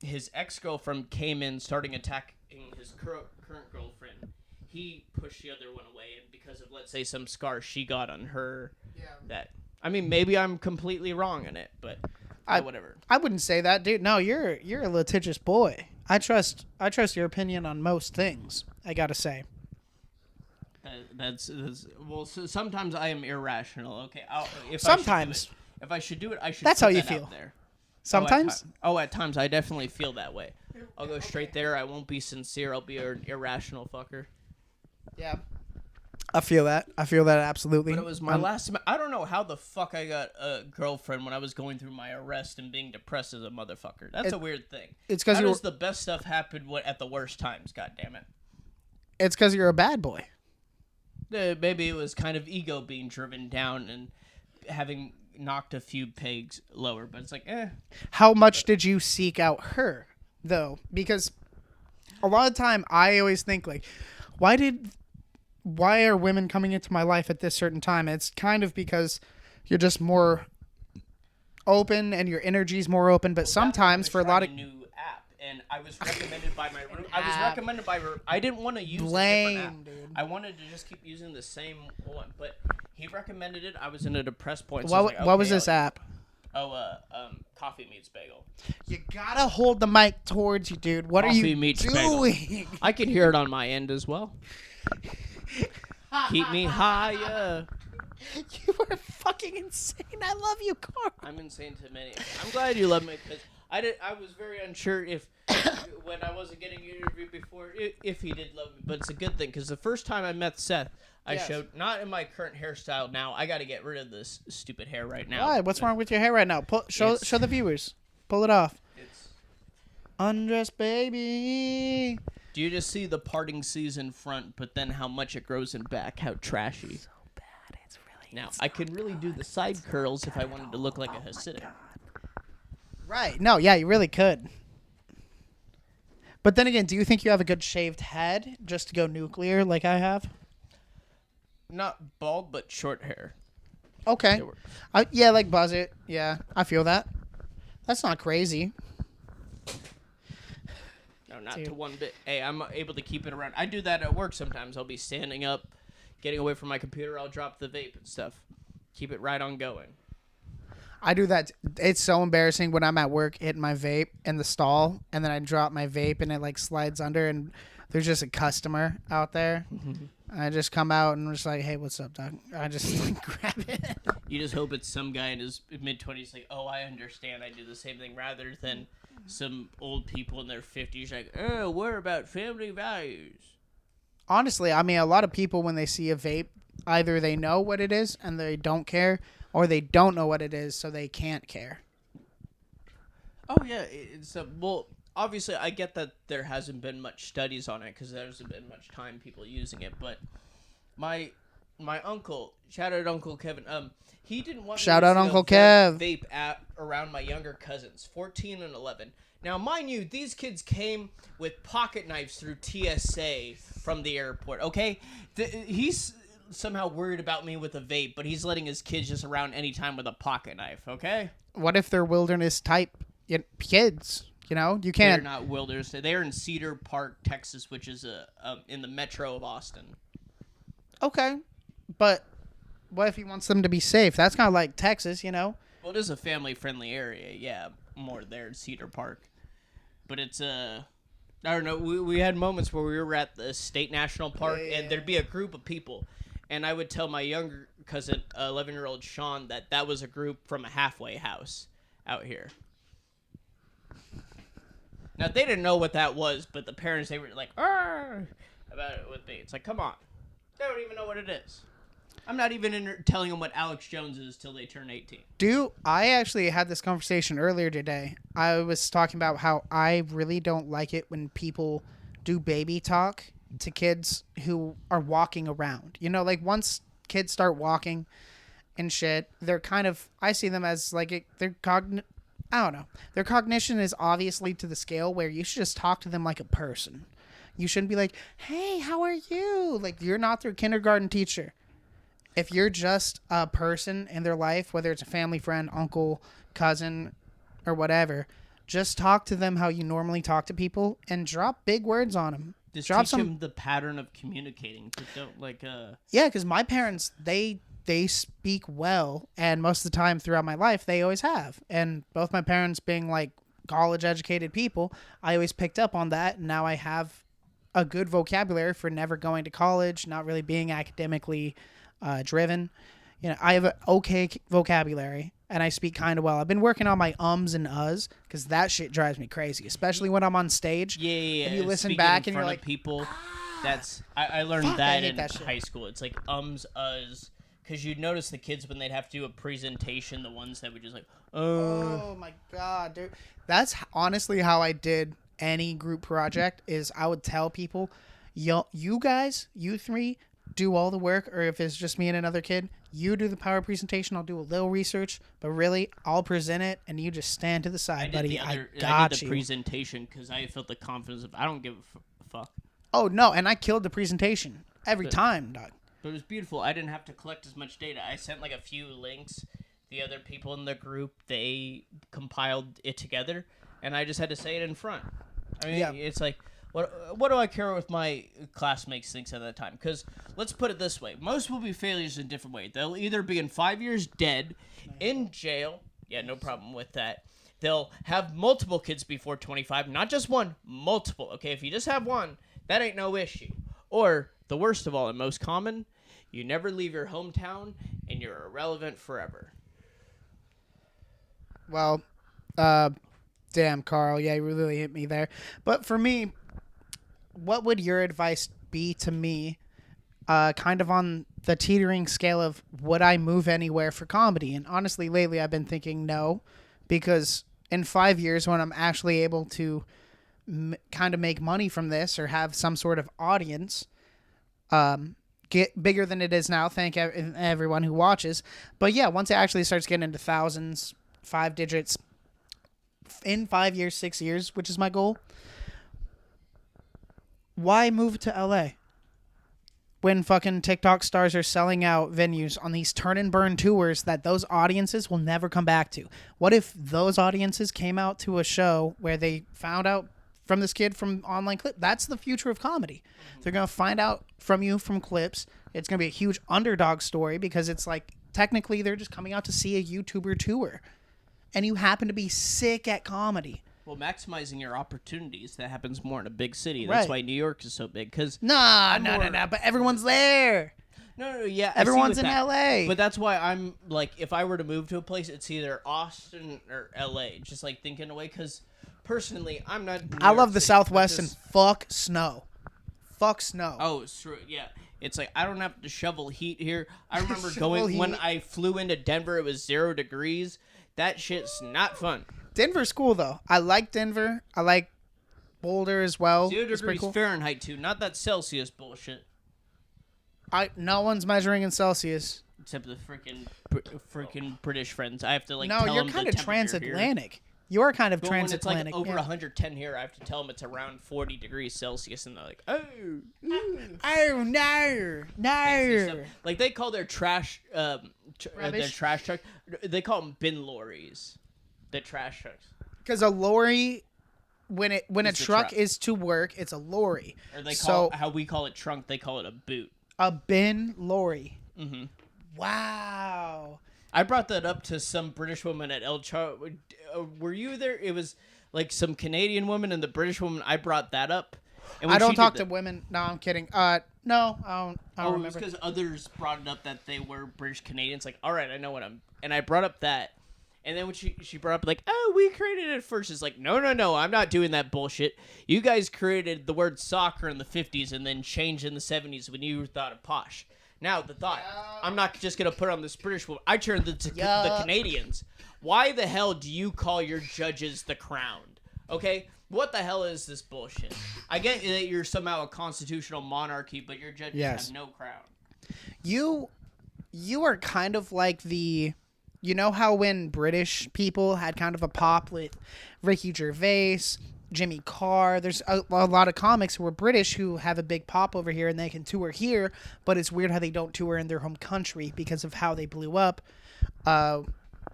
his ex-girlfriend came in starting attacking his current girlfriend. He pushed the other one away, and because of, let's say, some scars she got on her, I mean, maybe I'm completely wrong in it, but whatever. I wouldn't say that, dude. No, you're a litigious boy. I trust your opinion on most things, I gotta say. That's well. So sometimes I am irrational. Okay, sometimes if I should do it, I should. That's put how you that feel. Out there. Sometimes. At times I definitely feel that way. I'll go straight there. I won't be sincere. I'll be an irrational fucker. Yeah. I feel that. Absolutely. But it was my last. I don't know how the fuck I got a girlfriend when I was going through my arrest and being depressed as a motherfucker. That's a weird thing. It's because the best stuff happen at the worst times. God damn it. It's because you're a bad boy. Maybe it was kind of ego being driven down and having knocked a few pegs lower, but it's like, How much did you seek out her, though? Because a lot of time I always think, like, why are women coming into my life at this certain time? It's kind of because you're just more open and your energy's more open, but sometimes for a lot of... new app, and I was recommended by my room. I didn't want to use a different app. Dude. I wanted to just keep using the same one, but he recommended it. I was in a depressed point. So what was this app? Coffee Meets Bagel. You gotta hold the mic towards you, dude. What are you doing? I can hear it on my end as well. Keep me higher. You are fucking insane. I love you, Carl. I'm insane to many. I'm glad you love me because I was very unsure if when I wasn't getting interviewed before if he did love me, but it's a good thing because the first time I met Seth, I showed not in my current hairstyle. Now I got to get rid of this stupid hair right now. Why? What's wrong with your hair right now? Show the viewers. Pull it off. It's undress, baby. Do you just see the parting season front, but then how much it grows in back? How trashy. So bad. It's really. Now I could really do the side curls if I wanted to look like a Hasidic. Right. No, yeah, you really could. But then again, do you think you have a good shaved head just to go nuclear like I have? Not bald, but short hair. Okay. Yeah, like buzz it. Yeah, I feel that. That's not crazy. No, not to one bit. Hey, I'm able to keep it around. I do that at work sometimes. I'll be standing up, getting away from my computer. I'll drop the vape and stuff. Keep it right on going. I do that. It's so embarrassing when I'm at work hitting my vape in the stall, and then I drop my vape and it like slides under, and there's just a customer out there. I just come out and I'm just like, hey, what's up, dog? I just like, grab it. You just hope it's some guy in his mid-20s like, oh, I understand. I do the same thing, rather than some old people in their 50s like, oh, we're about family values. Honestly, I mean, a lot of people, when they see a vape, either they know what it is and they don't care, or they don't know what it is, so they can't care. Oh, yeah. Well, obviously, I get that there hasn't been much studies on it because there hasn't been much time people using it. But my my uncle, shout out Uncle Kevin. He didn't want Shout me to out Uncle vape around my younger cousins, 14 and 11. Now, mind you, these kids came with pocket knives through TSA from the airport. Okay, he's somehow worried about me with a vape, but he's letting his kids just around anytime with a pocket knife. Okay. What if they're wilderness type kids? You know, you They're can't. not wilderness. They're in Cedar Park, Texas, which is in the metro of Austin. Okay, but what if he wants them to be safe? That's kind of like Texas, you know. Well, it is a family-friendly area. Yeah, more there in Cedar Park. But it's I don't know. We had moments where we were at the State National Park, and there'd be a group of people, and I would tell my younger cousin, 11-year-old Sean, that was a group from a halfway house out here. Now they didn't know what that was, but the parents, they were like, "Arr!" about it with me. It's like, come on, they don't even know what it is. I'm not even telling them what Alex Jones is till they turn 18. I actually had this conversation earlier today. I was talking about how I really don't like it when people do baby talk to kids who are walking around. You know, like once kids start walking and shit, they're kind of, I see them as like, I don't know. Their cognition is obviously to the scale where you should just talk to them like a person. You shouldn't be like, hey, how are you? Like, you're not their kindergarten teacher. If you're just a person in their life, whether it's a family friend, uncle, cousin, or whatever, just talk to them how you normally talk to people and drop big words on them. Just drop teach them the pattern of communicating. Just don't like Yeah, because my parents, they speak well, and most of the time throughout my life, they always have. And both my parents being like college-educated people, I always picked up on that, and now I have a good vocabulary for never going to college, not really being academically driven. You know, I have an okay vocabulary and I speak kind of well. I've been working on my ums and uhs because that shit drives me crazy, especially when I'm on stage. Yeah. And you listen Speaking back in and you're front of like, people. That's I learned fuck, I that hate in that shit. high school. It's like ums, uhs, because you'd notice the kids when they'd have to do a presentation, the ones that would just like, oh my god, dude. That's honestly how I did any group project. Is I would tell people, you guys, you three, do all the work, or if it's just me and another kid, you do the power presentation. I'll do a little research, but really, I'll present it, and you just stand to the side, buddy. I got did the you. presentation because I felt the confidence of I don't give a fuck. Oh no, and I killed the presentation every time, dog. But it was beautiful. I didn't have to collect as much data. I sent like a few links. The other people in the group, they compiled it together, and I just had to say it in front. I mean, Yeah. It's like, what do I care what my classmates thinks at that time? Because let's put it this way. Most will be failures in a different way. They'll either be in 5 years dead, in jail. Yeah, no problem with that. They'll have multiple kids before 25. Not just one, multiple. Okay, if you just have one, that ain't no issue. Or, the worst of all and most common, you never leave your hometown and you're irrelevant forever. Well, damn, Carl. Yeah, you really hit me there. But for me, what would your advice be to me, kind of on the teetering scale of would I move anywhere for comedy? And honestly, lately I've been thinking no, because in 5 years when I'm actually able to kind of make money from this or have some sort of audience, get bigger than it is now, thank everyone who watches. But yeah, once it actually starts getting into thousands, 5 digits, in 5 years, 6 years, which is my goal, why move to LA when fucking TikTok stars are selling out venues on these turn and burn tours that those audiences will never come back to? What if those audiences came out to a show where they found out from this kid from online clip? That's the future of comedy. They're going to find out from you from clips. It's going to be a huge underdog story because it's like technically they're just coming out to see a YouTuber tour. And you happen to be sick at comedy. Well, maximizing your opportunities, that happens more in a big city. That's Right. why New York is so big. Cause No, but everyone's there. No, yeah. I see Everyone's with in that. LA. But that's why I'm like, if I were to move to a place, it's either Austin or LA. Just like thinking away, because personally, I'm not. New I York love the City. Southwest That's and fuck snow. Fuck snow. Oh, it's true. Yeah. It's like, I don't have to shovel heat here. I remember Shovel going, when heat. I flew into Denver, it was 0 degrees. That shit's not fun. Denver's cool, though. I like Denver. I like Boulder as well. 0 It's pretty degrees cool. Fahrenheit, too. Not that Celsius bullshit. No one's measuring in Celsius. Except the freaking British friends. I have to No, tell you're them kind the of temperature here. transatlantic. You're kind of But when it's transatlantic. like over yeah. 110 here, I have to tell them it's around 40 degrees Celsius, and they're like, oh, Oh no, fancy stuff. no. Like they call their trash, their Rubbish? trash truck. They call them bin lorries. The trash trucks, Because a lorry, when a It's the truck truck. is to work, it's a lorry. or they So call how we call it trunk. They call it a boot. a bin lorry. Mm-hmm. Wow. I brought that up to some British woman at El Char. Were you there? It was like some Canadian woman and the British woman. I brought that up. And I when don't she talk did to women. No, I'm kidding. No, I don't it was remember. because others brought it up that they were British Canadians. Like, all right, I know what I'm. And I brought up that. And then when she brought up like, oh, we created it first. It's like, no, I'm not doing that bullshit. You guys created the word soccer in the 50s and then changed in the 70s when you thought of posh. Now the thought, I'm not just gonna put on this British woman. I turned to the Canadians. Why the hell do you call your judges the crowned? Okay, what the hell is this bullshit? I get that you're somehow a constitutional monarchy, but your judges Yes. have no crown. You are kind of like the, you know how when British people had kind of a pop with Ricky Gervais, Jimmy Carr. There's a lot of comics who are British who have a big pop over here and they can tour here, but it's weird how they don't tour in their home country because of how they blew up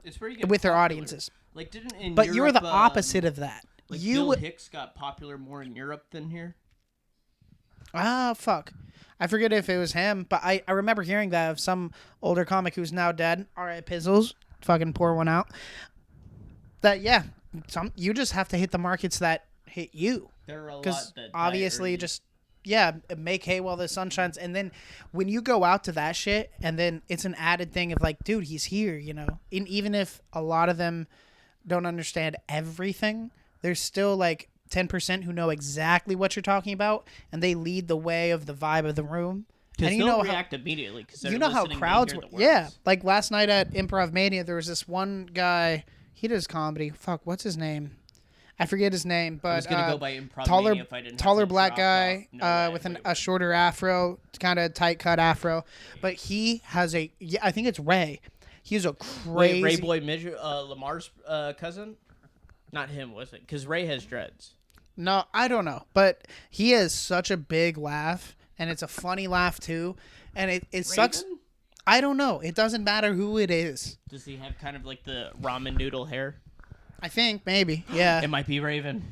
It's where you get with their popular. audiences. Like didn't in But Europe, you're the opposite of that. Like you Bill Hicks got popular more in Europe than here. fuck. I forget if it was him, but I remember hearing that of some older comic who's now dead. Alright, Pizzles. Fucking pour one out. That you just have to hit the markets that hit you. There are a lot Because that obviously die early. just make hay while the sun shines. And then when you go out to that shit, and then it's an added thing of like, dude, he's here, you know. And even if a lot of them don't understand everything, there's still like 10% who know exactly what you're talking about, and they lead the way of the vibe of the room. Because And they'll you know react immediately. Because you know how crowds were. Yeah, like last night at Improv Mania, there was this one guy. He does comedy. Fuck, what's his name? I forget his name, but I was gonna go by Improv taller, Mania if I didn't have taller to black drop guy off. No way, with but it a was- shorter afro, kind of tight cut afro. But he has I think it's Ray. He's a crazy. Wait, Ray Boy Lamar's cousin? Not him, was it? Because Ray has dreads. No, I don't know, but he has such a big laugh, and it's a funny laugh too. And it sucks. Raven? I don't know. It doesn't matter who it is. Does he have kind of like the ramen noodle hair? I think maybe. Yeah. It might be Raven.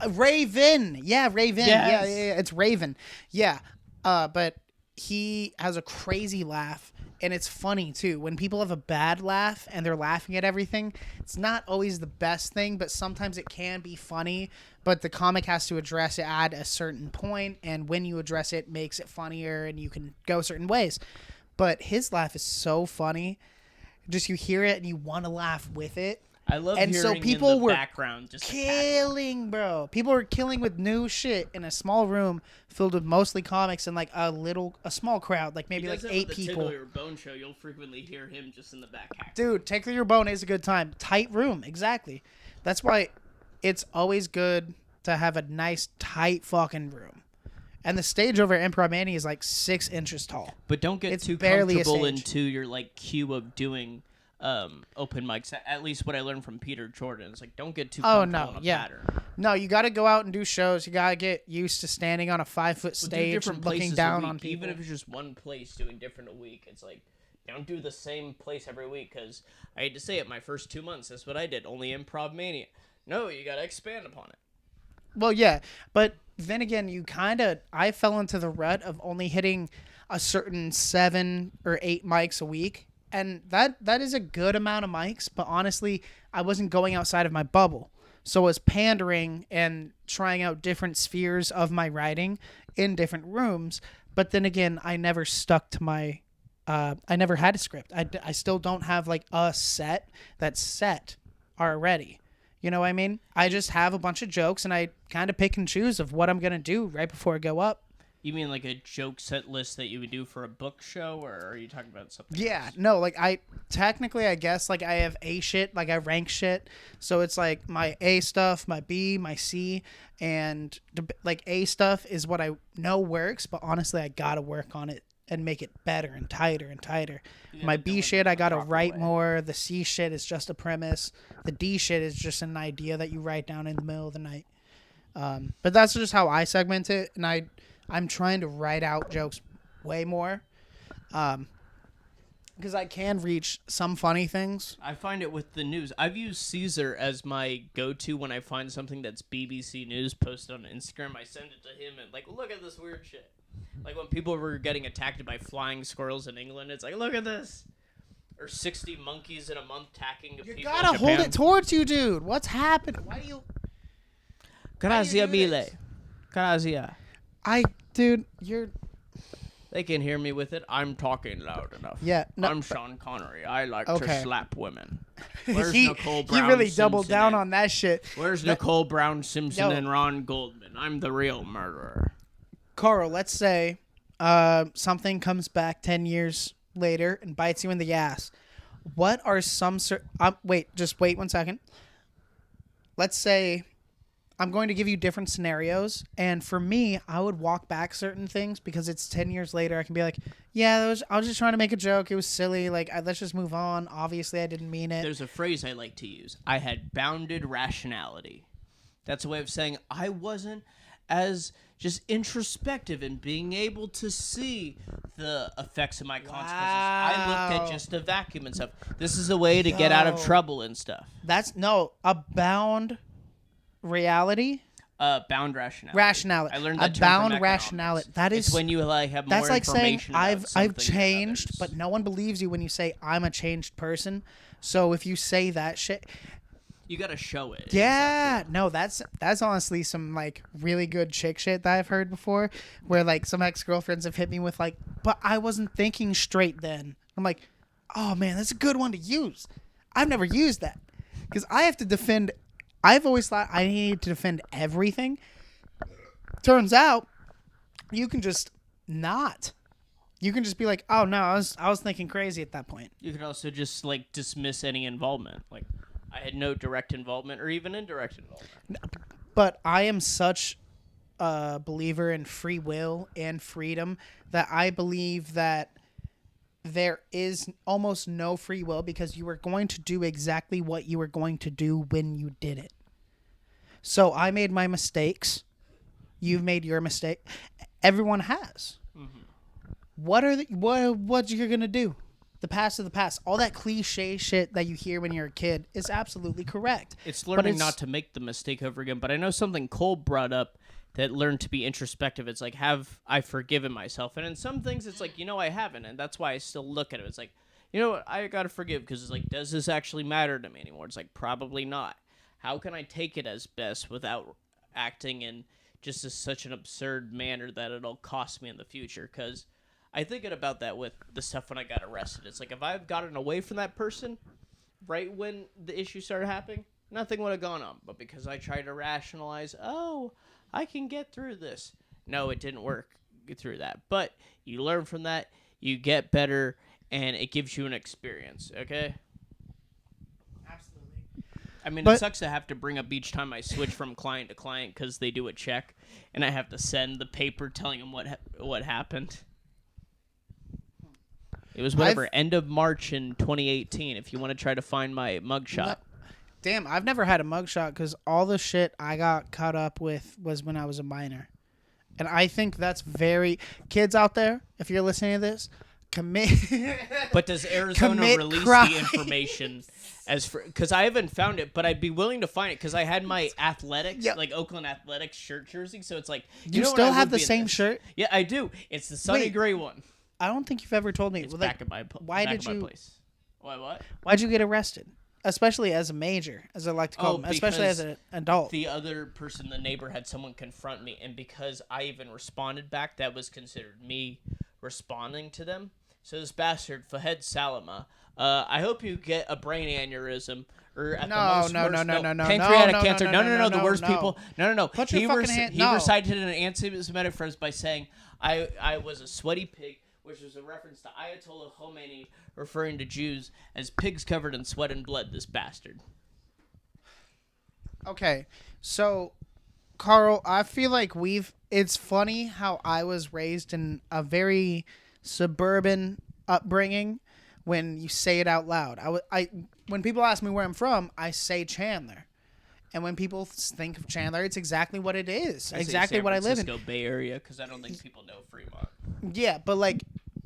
Raven. Yeah, Raven. Yes. Yeah, it's Raven. Yeah. But he has a crazy laugh, and it's funny too. When people have a bad laugh and they're laughing at everything, it's not always the best thing, but sometimes it can be funny. But the comic has to address it at a certain point, and when you address it, makes it funnier, and you can go certain ways. But his laugh is so funny. Just you hear it and you want to laugh with it. I love And hearing so people in the were background just a cackle. Killing, bro. People were killing with new shit in a small room filled with mostly comics and like a small crowd, like maybe He like does that 8 with the people. Tickle Your Bone show. You'll frequently hear him just in the back hack. Dude, Tickle Your Bone is a good time. Tight room, exactly. That's why it's always good to have a nice tight fucking room. And the stage over at Improv Mania is like 6 inches tall. But don't get It's too barely a comfortable stage. into your like queue of doing open mics. At least what I learned from Peter Jordan is like don't get too Oh, comfortable no, in a yeah. pattern. No, you got to go out and do shows. You got to get used to standing on a 5-foot Well, do stage different and looking places a down week. on people. Even if it's just one place doing different a week, it's like don't do the same place every week. Because I hate to say it, my first 2 months, that's what I did. Only Improv Mania. No, you got to expand upon it. Well, yeah, but then again, I fell into the rut of only hitting a certain 7 or 8 mics a week, and that is a good amount of mics, but honestly, I wasn't going outside of my bubble. So I was pandering and trying out different spheres of my writing in different rooms, but then again, I never stuck to my I never had a script. I still don't have like a set that's set already. You know what I mean? I just have a bunch of jokes, and I kind of pick and choose of what I'm going to do right before I go up. You mean like a joke set list that you would do for a book show, or are you talking about something Yeah, else? no, like I guess like I have A shit, like I rank shit. So it's like my A stuff, my B, my C, and like A stuff is what I know works, but honestly I got to work on it and make it better and tighter and tighter. gotta My B deliver shit, it I the gotta proper write way. more. The C shit is just a premise. The D shit is just an idea that you write down in the middle of the night. But that's just how I segment it, and I'm trying to write out jokes way more, because I can reach some funny things. I find it with the news. I've used Caesar as my go-to when I find something that's BBC News posted on Instagram. I send it to him and like, look at this weird shit. Like when people were getting attacked by flying squirrels in England, it's like, look at this. Or 60 monkeys in a month attacking people. You gotta hold it towards you, dude. What's happening? Why do you? Grazia do mille. this? Grazia. Dude, you're. They can hear me with it. I'm talking loud enough. Yeah, no, I'm Sean Connery. I like to Okay. slap women. Where's he Nicole Brown really doubled Simpson down and- on that shit. Where's Nicole Brown Simpson Yo. and Ron Goldman? I'm the real murderer. Carl, let's say something comes back 10 years later and bites you in the ass. What are some wait 1 second. Let's say I'm going to give you different scenarios, and for me, I would walk back certain things because it's 10 years later. I can be like, yeah, I was just trying to make a joke. It was silly. Like, let's just move on. Obviously, I didn't mean it. There's a phrase I like to use. I had bounded rationality. That's a way of saying I wasn't as just introspective in being able to see the effects of my consequences. I looked at just the vacuum and stuff. This is a way to get out of Yo. trouble and stuff. That's a bound reality. Bound rationality. Rationality. I learned A that term bound from rationality. economics. That is. It's when you like have more That's like saying information about I've something than changed, others. but no one believes you when you say I'm a changed person. So if you say that shit, You gotta show it. yeah, no, that's honestly some like really good chick shit that I've heard before, where like some ex-girlfriends have hit me with like, but I wasn't thinking straight then. I'm like, oh man, that's a good one to use. I've never used that because I have to defend. I've always thought I needed to defend everything. Turns out, you can just not. You can just be like, oh no, I was thinking crazy at that point. You could also just like dismiss any involvement. Like I had no direct involvement or even indirect involvement. But I am such a believer in free will and freedom that I believe that there is almost no free will because you are going to do exactly what you were going to do when you did it. So I made my mistakes. You've made your mistake. Everyone has. Mm-hmm. What you're gonna do? The past is the past. All that cliche shit that you hear when you're a kid is absolutely correct. It's But learning not to make the mistake over again. But I know something Cole brought up that learned to be introspective. It's like, have I forgiven myself? And in some things, it's like, I haven't. And that's why I still look at it. It's like, you know what? I got to forgive because it's like, does this actually matter to me anymore? It's like, probably not. How can I take it as best without acting in just such an absurd manner that it'll cost me in the future? Because I think about that with the stuff when I got arrested. It's like, if I've gotten away from that person right when the issue started happening, nothing would have gone on. But because I tried to rationalize, I can get through this. No, it didn't work through that. But you learn from that, you get better, and it gives you an experience, okay? Absolutely. I mean, But- it sucks to have to bring up each time I switch from client to client because they do a check, and I have to send the paper telling them what happened. It was whatever, end of March in 2018, if you want to try to find my mugshot. Damn, I've never had a mugshot because all the shit I got caught up with was when I was a minor. And I think that's very... Kids out there, if you're listening to this, commit... But does Arizona Commit release crime. the information as for... Because I haven't found it, but I'd be willing to find it because I had my athletics, Yep. like Oakland Athletics shirt jersey, so it's like... You know what, still I have would the be in same this. shirt? Yeah, I do. It's the sunny Wait. gray one. I don't think you've ever told me. It's Well, back at my why back did at my you- place. What? Why'd you get arrested? Especially as a major, as I like to call them. Especially as because an adult. The other person, the neighbor, had someone confront me, and because I even responded back, that was considered me responding to them. So this bastard, Fahed Salama, I hope you get a brain aneurysm, or at No, the most no, worst, no, no, no, pancreatic no, cancer. no, No, the no, worst no. people. No. Put your fucking hand- He no. recited an anti-Semitic phrase by saying, "I was a sweaty pig," which was a reference to Ayatollah Khomeini referring to Jews as pigs covered in sweat and blood. This bastard. Okay, so Carl, I feel like it's funny how I was raised in a very suburban upbringing when you say it out loud. When people ask me where I'm from, I say Chandler. And when people think of Chandler, it's exactly what it is. Exactly what I live in. San Francisco Bay Area, because I don't think people know Fremont. Yeah, but like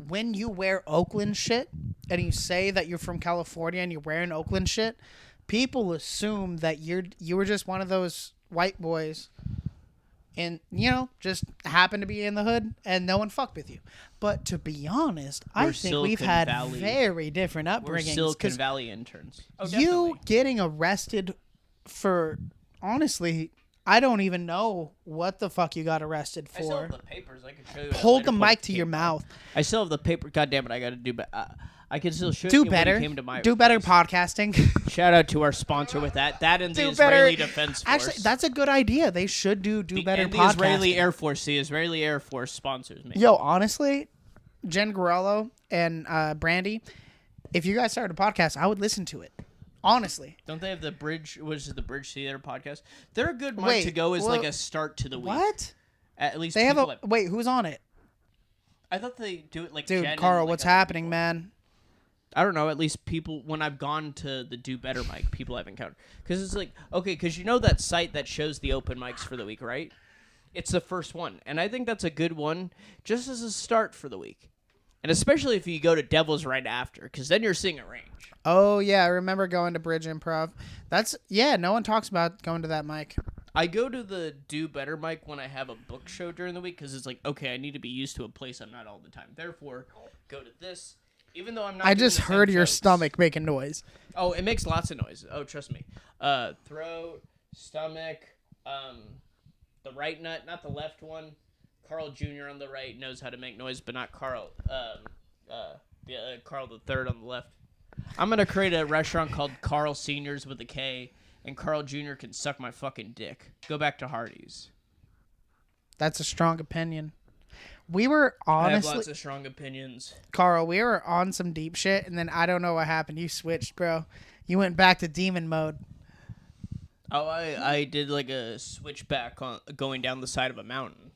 when you wear Oakland shit and you say that you're from California and you're wearing Oakland shit, people assume that you were just one of those white boys and, just happen to be in the hood and no one fucked with you. But to be honest, I think we've had very different upbringings. We're Silicon Valley interns. Oh, you getting arrested for, honestly, I don't even know what the fuck you got arrested for. I still have the papers. I can show you. Hold the mic to your mouth. I still have the paper. God damn it, I got to do better. I can still show do you better. when he came to my do better podcasting. Shout out to our sponsor with that. That and the do Israeli better. Defense Force. Actually, that's a good idea. They should do better and podcasting. the Israeli Air Force. The Israeli Air Force sponsors me. Yo, honestly, Jen Garello and Brandy, if you guys started a podcast, I would listen to it. Honestly. Don't they have the Bridge? What is it, the Bridge Theater podcast? They're a good mic to go as like a start to the week. What? At least they have a wait. Who's on it? I thought they do it like. Dude, Jen Carl, and, like, what's happening, man? I don't know. At least people, when I've gone to the Do Better mic, people I've encountered, because it's like, okay, because you know that site that shows the open mics for the week, right? It's the first one, and I think that's a good one, just as a start for the week, and especially if you go to Devil's right after, because then you're seeing a range. Oh yeah, I remember going to Bridge Improv. No one talks about going to that mic. I go to the Do Better mic when I have a book show during the week, because it's like, okay, I need to be used to a place I'm not all the time. Therefore, go to this. Even though I'm not. I just heard your stomach making noise. Oh, it makes lots of noise. Oh, trust me. Throat, stomach, the right nut, not the left one. Carl Jr. on the right knows how to make noise, but not Carl. Carl the third on the left. I'm gonna create a restaurant called Carl Seniors with a K, and Carl Jr. can suck my fucking dick. Go back to Hardee's. That's a strong opinion. We were honestly. I have lots of strong opinions. Carl, we were on some deep shit, and then I don't know what happened. You switched, bro. You went back to demon mode. Oh, I did like a switchback on going down the side of a mountain.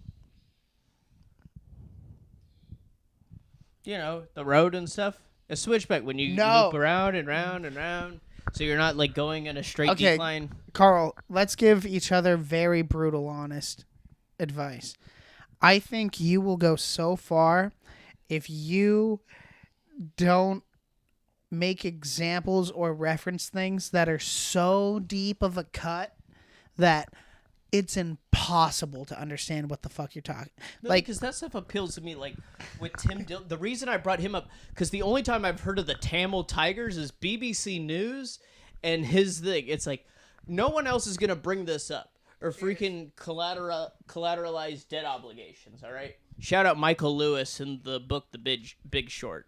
You know, the road and stuff. A switchback when you loop around and round and round. So you're not like going in a straight decline. Carl, let's give each other very brutal, honest advice. I think you will go so far if you don't make examples or reference things that are so deep of a cut that it's impossible to understand what the fuck you're talking. No, like, because that stuff appeals to me. Like with Tim Dillon, the reason I brought him up, because the only time I've heard of the Tamil Tigers is BBC News and his thing. It's like no one else is gonna bring this up. Or freaking collateralized debt obligations, all right? Shout out Michael Lewis in the book The Big Short.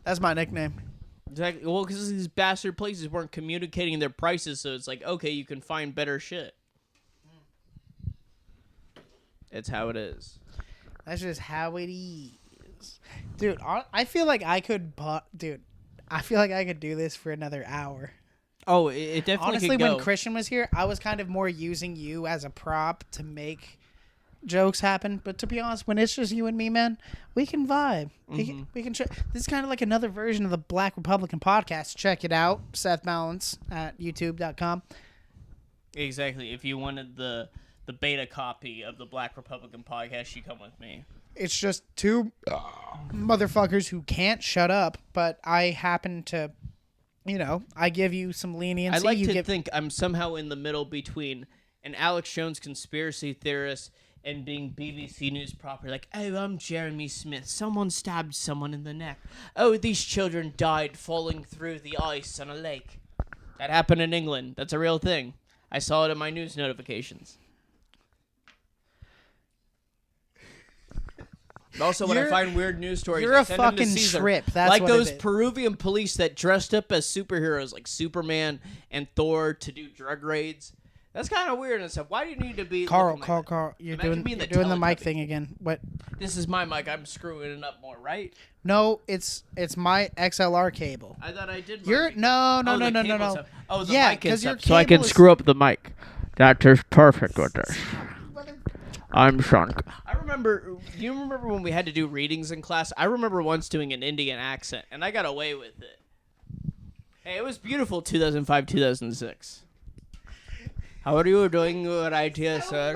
That's my nickname. Exactly. Well, because these bastard places weren't communicating their prices, so it's like, okay, you can find better shit. It's how it is. That's just how it is. Dude, I feel like I could do this for another hour. Oh, it definitely honestly, could go. when Christian was here, I was kind of more using you as a prop to make jokes happen. But to be honest, when it's just you and me, man, we can vibe. Mm-hmm. We can. This is kind of like another version of the Black Republican podcast. Check it out, Seth Balance at youtube.com. Exactly. If you wanted the beta copy of the Black Republican podcast, you come with me. It's just two motherfuckers who can't shut up, but I happen to. I give you some leniency. I like to think I'm somehow in the middle between an Alex Jones conspiracy theorist and being BBC News proper. Like, oh, I'm Jeremy Smith. Someone stabbed someone in the neck. Oh, these children died falling through the ice on a lake. That happened in England. That's a real thing. I saw it in my news notifications. Also, when I find weird news stories, you're I a send them to fucking Caesar. trip. That's like what those it is. Peruvian police that dressed up as superheroes, like Superman and Thor, to do drug raids. That's kind of weird and stuff. Why do you need to be Carl? Imagine You're doing being the Teletubby. mic thing again. What? This is my mic. I'm screwing it up more, right? No, it's my XLR cable. I thought I did. You're no. Oh, the Yeah, mic and 'cause your stuff. So I can cable is- screw up the mic. That is perfect with this. I'm Sean. I remember. You remember when we had to do readings in class? I remember once doing an Indian accent, and I got away with it. Hey, it was beautiful. 2005, 2006. How are you doing right here, sir?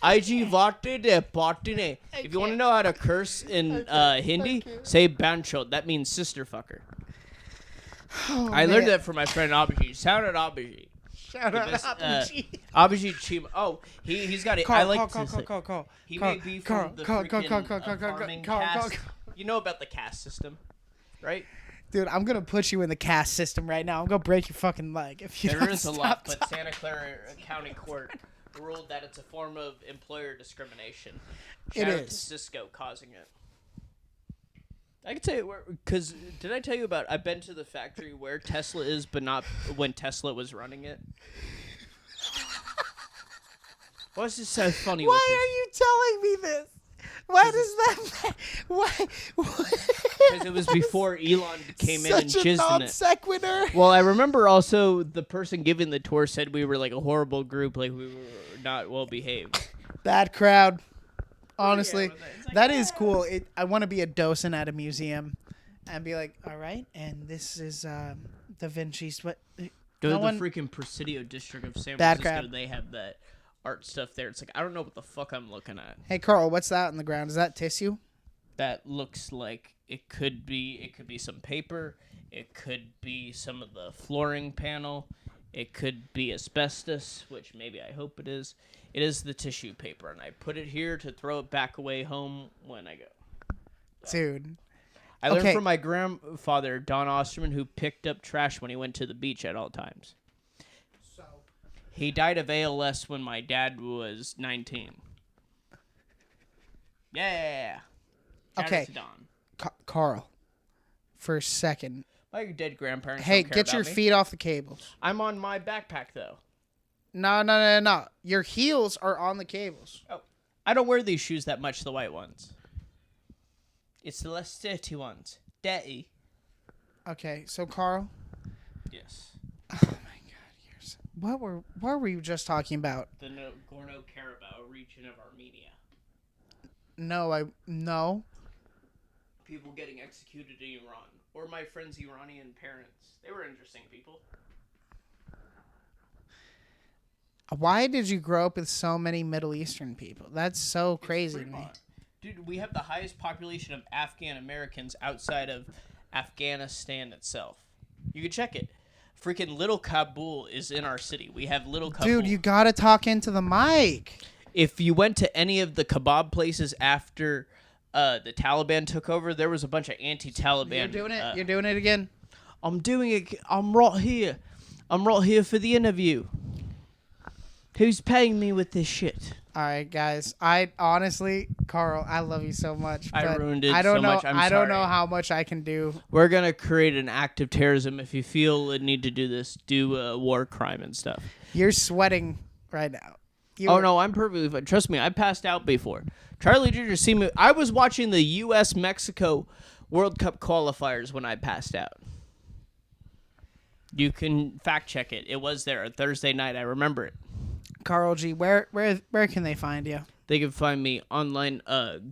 IG voted partine. If you want to know how to curse in Hindi, say bancho. That means sister fucker. I learned that from my friend Abhijit. Shout out Abhijit. Shout out Abhijit. Abhijit Chima. Oh, he's got it. I like to say. Call. He may be from the freaking farming caste. You know about the caste system, right? Dude, I'm gonna put you in the caste system right now. I'm gonna break your fucking leg if you There don't is a stop lot, but talking. Santa Clara County Court ruled that it's a form of employer discrimination. It Shout out is. to Cisco causing it. I can tell you where, because did I tell you about? I've been to the factory where Tesla is, but not when Tesla was running it. What's this so funny? Why with are you telling me this? Why does that? Why? Because it was before Elon came in and Such a jizzed in non it. sequitur. Well, I remember also the person giving the tour said we were like a horrible group, like we were not well behaved. Bad crowd. Honestly, it's like, that is cool. I want to be a docent at a museum and be like, all right, and this is Da Vinci's. What? Go No to one- the freaking Presidio district of San Bad Francisco. crap. They have that art stuff there. It's like I don't know what the fuck I'm looking at. Hey, Carl, what's that on the ground? Is that tissue? That looks like it could be. It could be some paper. It could be some of the flooring panel. It could be asbestos, which maybe I hope it is. It is the tissue paper, and I put it here to throw it back away home when I go. Dude. I learned Okay. from my grandfather, Don Osterman, who picked up trash when he went to the beach at all times. He died of ALS when my dad was 19. Yeah. Shout out Okay. to Don. Carl, for a second. My dead grandparents Hey, don't care get your about me. feet off the cables. I'm on my backpack, though. No. Your heels are on the cables. Oh, I don't wear these shoes that much, the white ones. It's the less dirty ones. Dirty. Okay, so Carl, Yes. what were you just talking about? The Nagorno-Karabakh region of Armenia. No. People getting executed in Iran. Or my friend's Iranian parents. They were interesting people. Why did you grow up with so many Middle Eastern people? That's so crazy to me. Dude, we have the highest population of Afghan Americans outside of Afghanistan itself. You can check it. Freaking Little Kabul is in our city. We have Little Kabul. Dude, you gotta talk into the mic. If you went to any of the kebab places after the Taliban took over, there was a bunch of anti-Taliban. You're doing it. You're doing it again. I'm doing it. I'm right here. I'm right here for the interview. Who's paying me with this shit? All right, guys. I honestly, Carl, I love you so much. I but ruined it I don't so know. much. I'm I don't know sorry. how much I can do. We're gonna create an act of terrorism. If you feel a need to do this, do a war crime and stuff. You're sweating right now. Oh no, I'm perfectly fine. Trust me, I passed out before. Charlie Jr. see me. I was watching the U.S.-Mexico World Cup qualifiers when I passed out. You can fact check it. It was there on Thursday night. I remember it. Carl G, where can they find you? They can find me online,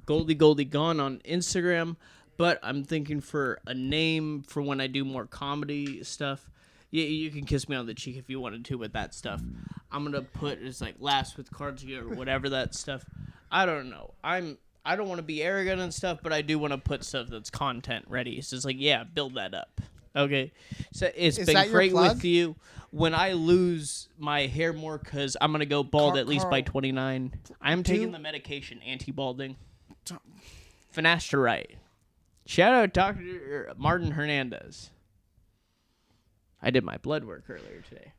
Goldie Gone on Instagram. But I'm thinking for a name for when I do more comedy stuff. You can kiss me on the cheek if you wanted to with that stuff. I'm gonna put it's like Laughs with Carl G or whatever that stuff. I don't know. I don't want to be arrogant and stuff, but I do want to put stuff that's content ready. It's just like, yeah, build that up. Okay. So it's Is been that your great plug? with you. When I lose my hair more, because I'm going to go bald at least by Carl, 29. I'm taking do- the medication, anti-balding. Finasteride. Shout out Dr. Martin Hernandez. I did my blood work earlier today.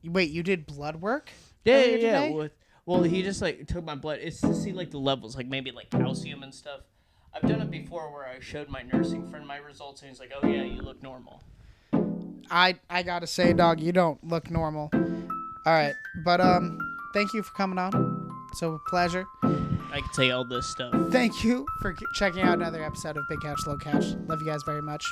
Wait, you did blood work? Yeah, earlier yeah. today? Well, he just like took my blood. It's to see like the levels, like maybe like calcium and stuff. I've done it before where I showed my nursing friend my results, and he's like, "Oh yeah, you look normal." I gotta say, dog, you don't look normal. All right, but thank you for coming on. So a pleasure. I can say all this stuff. Thank you for checking out another episode of Big Couch, Low Couch. Love you guys very much.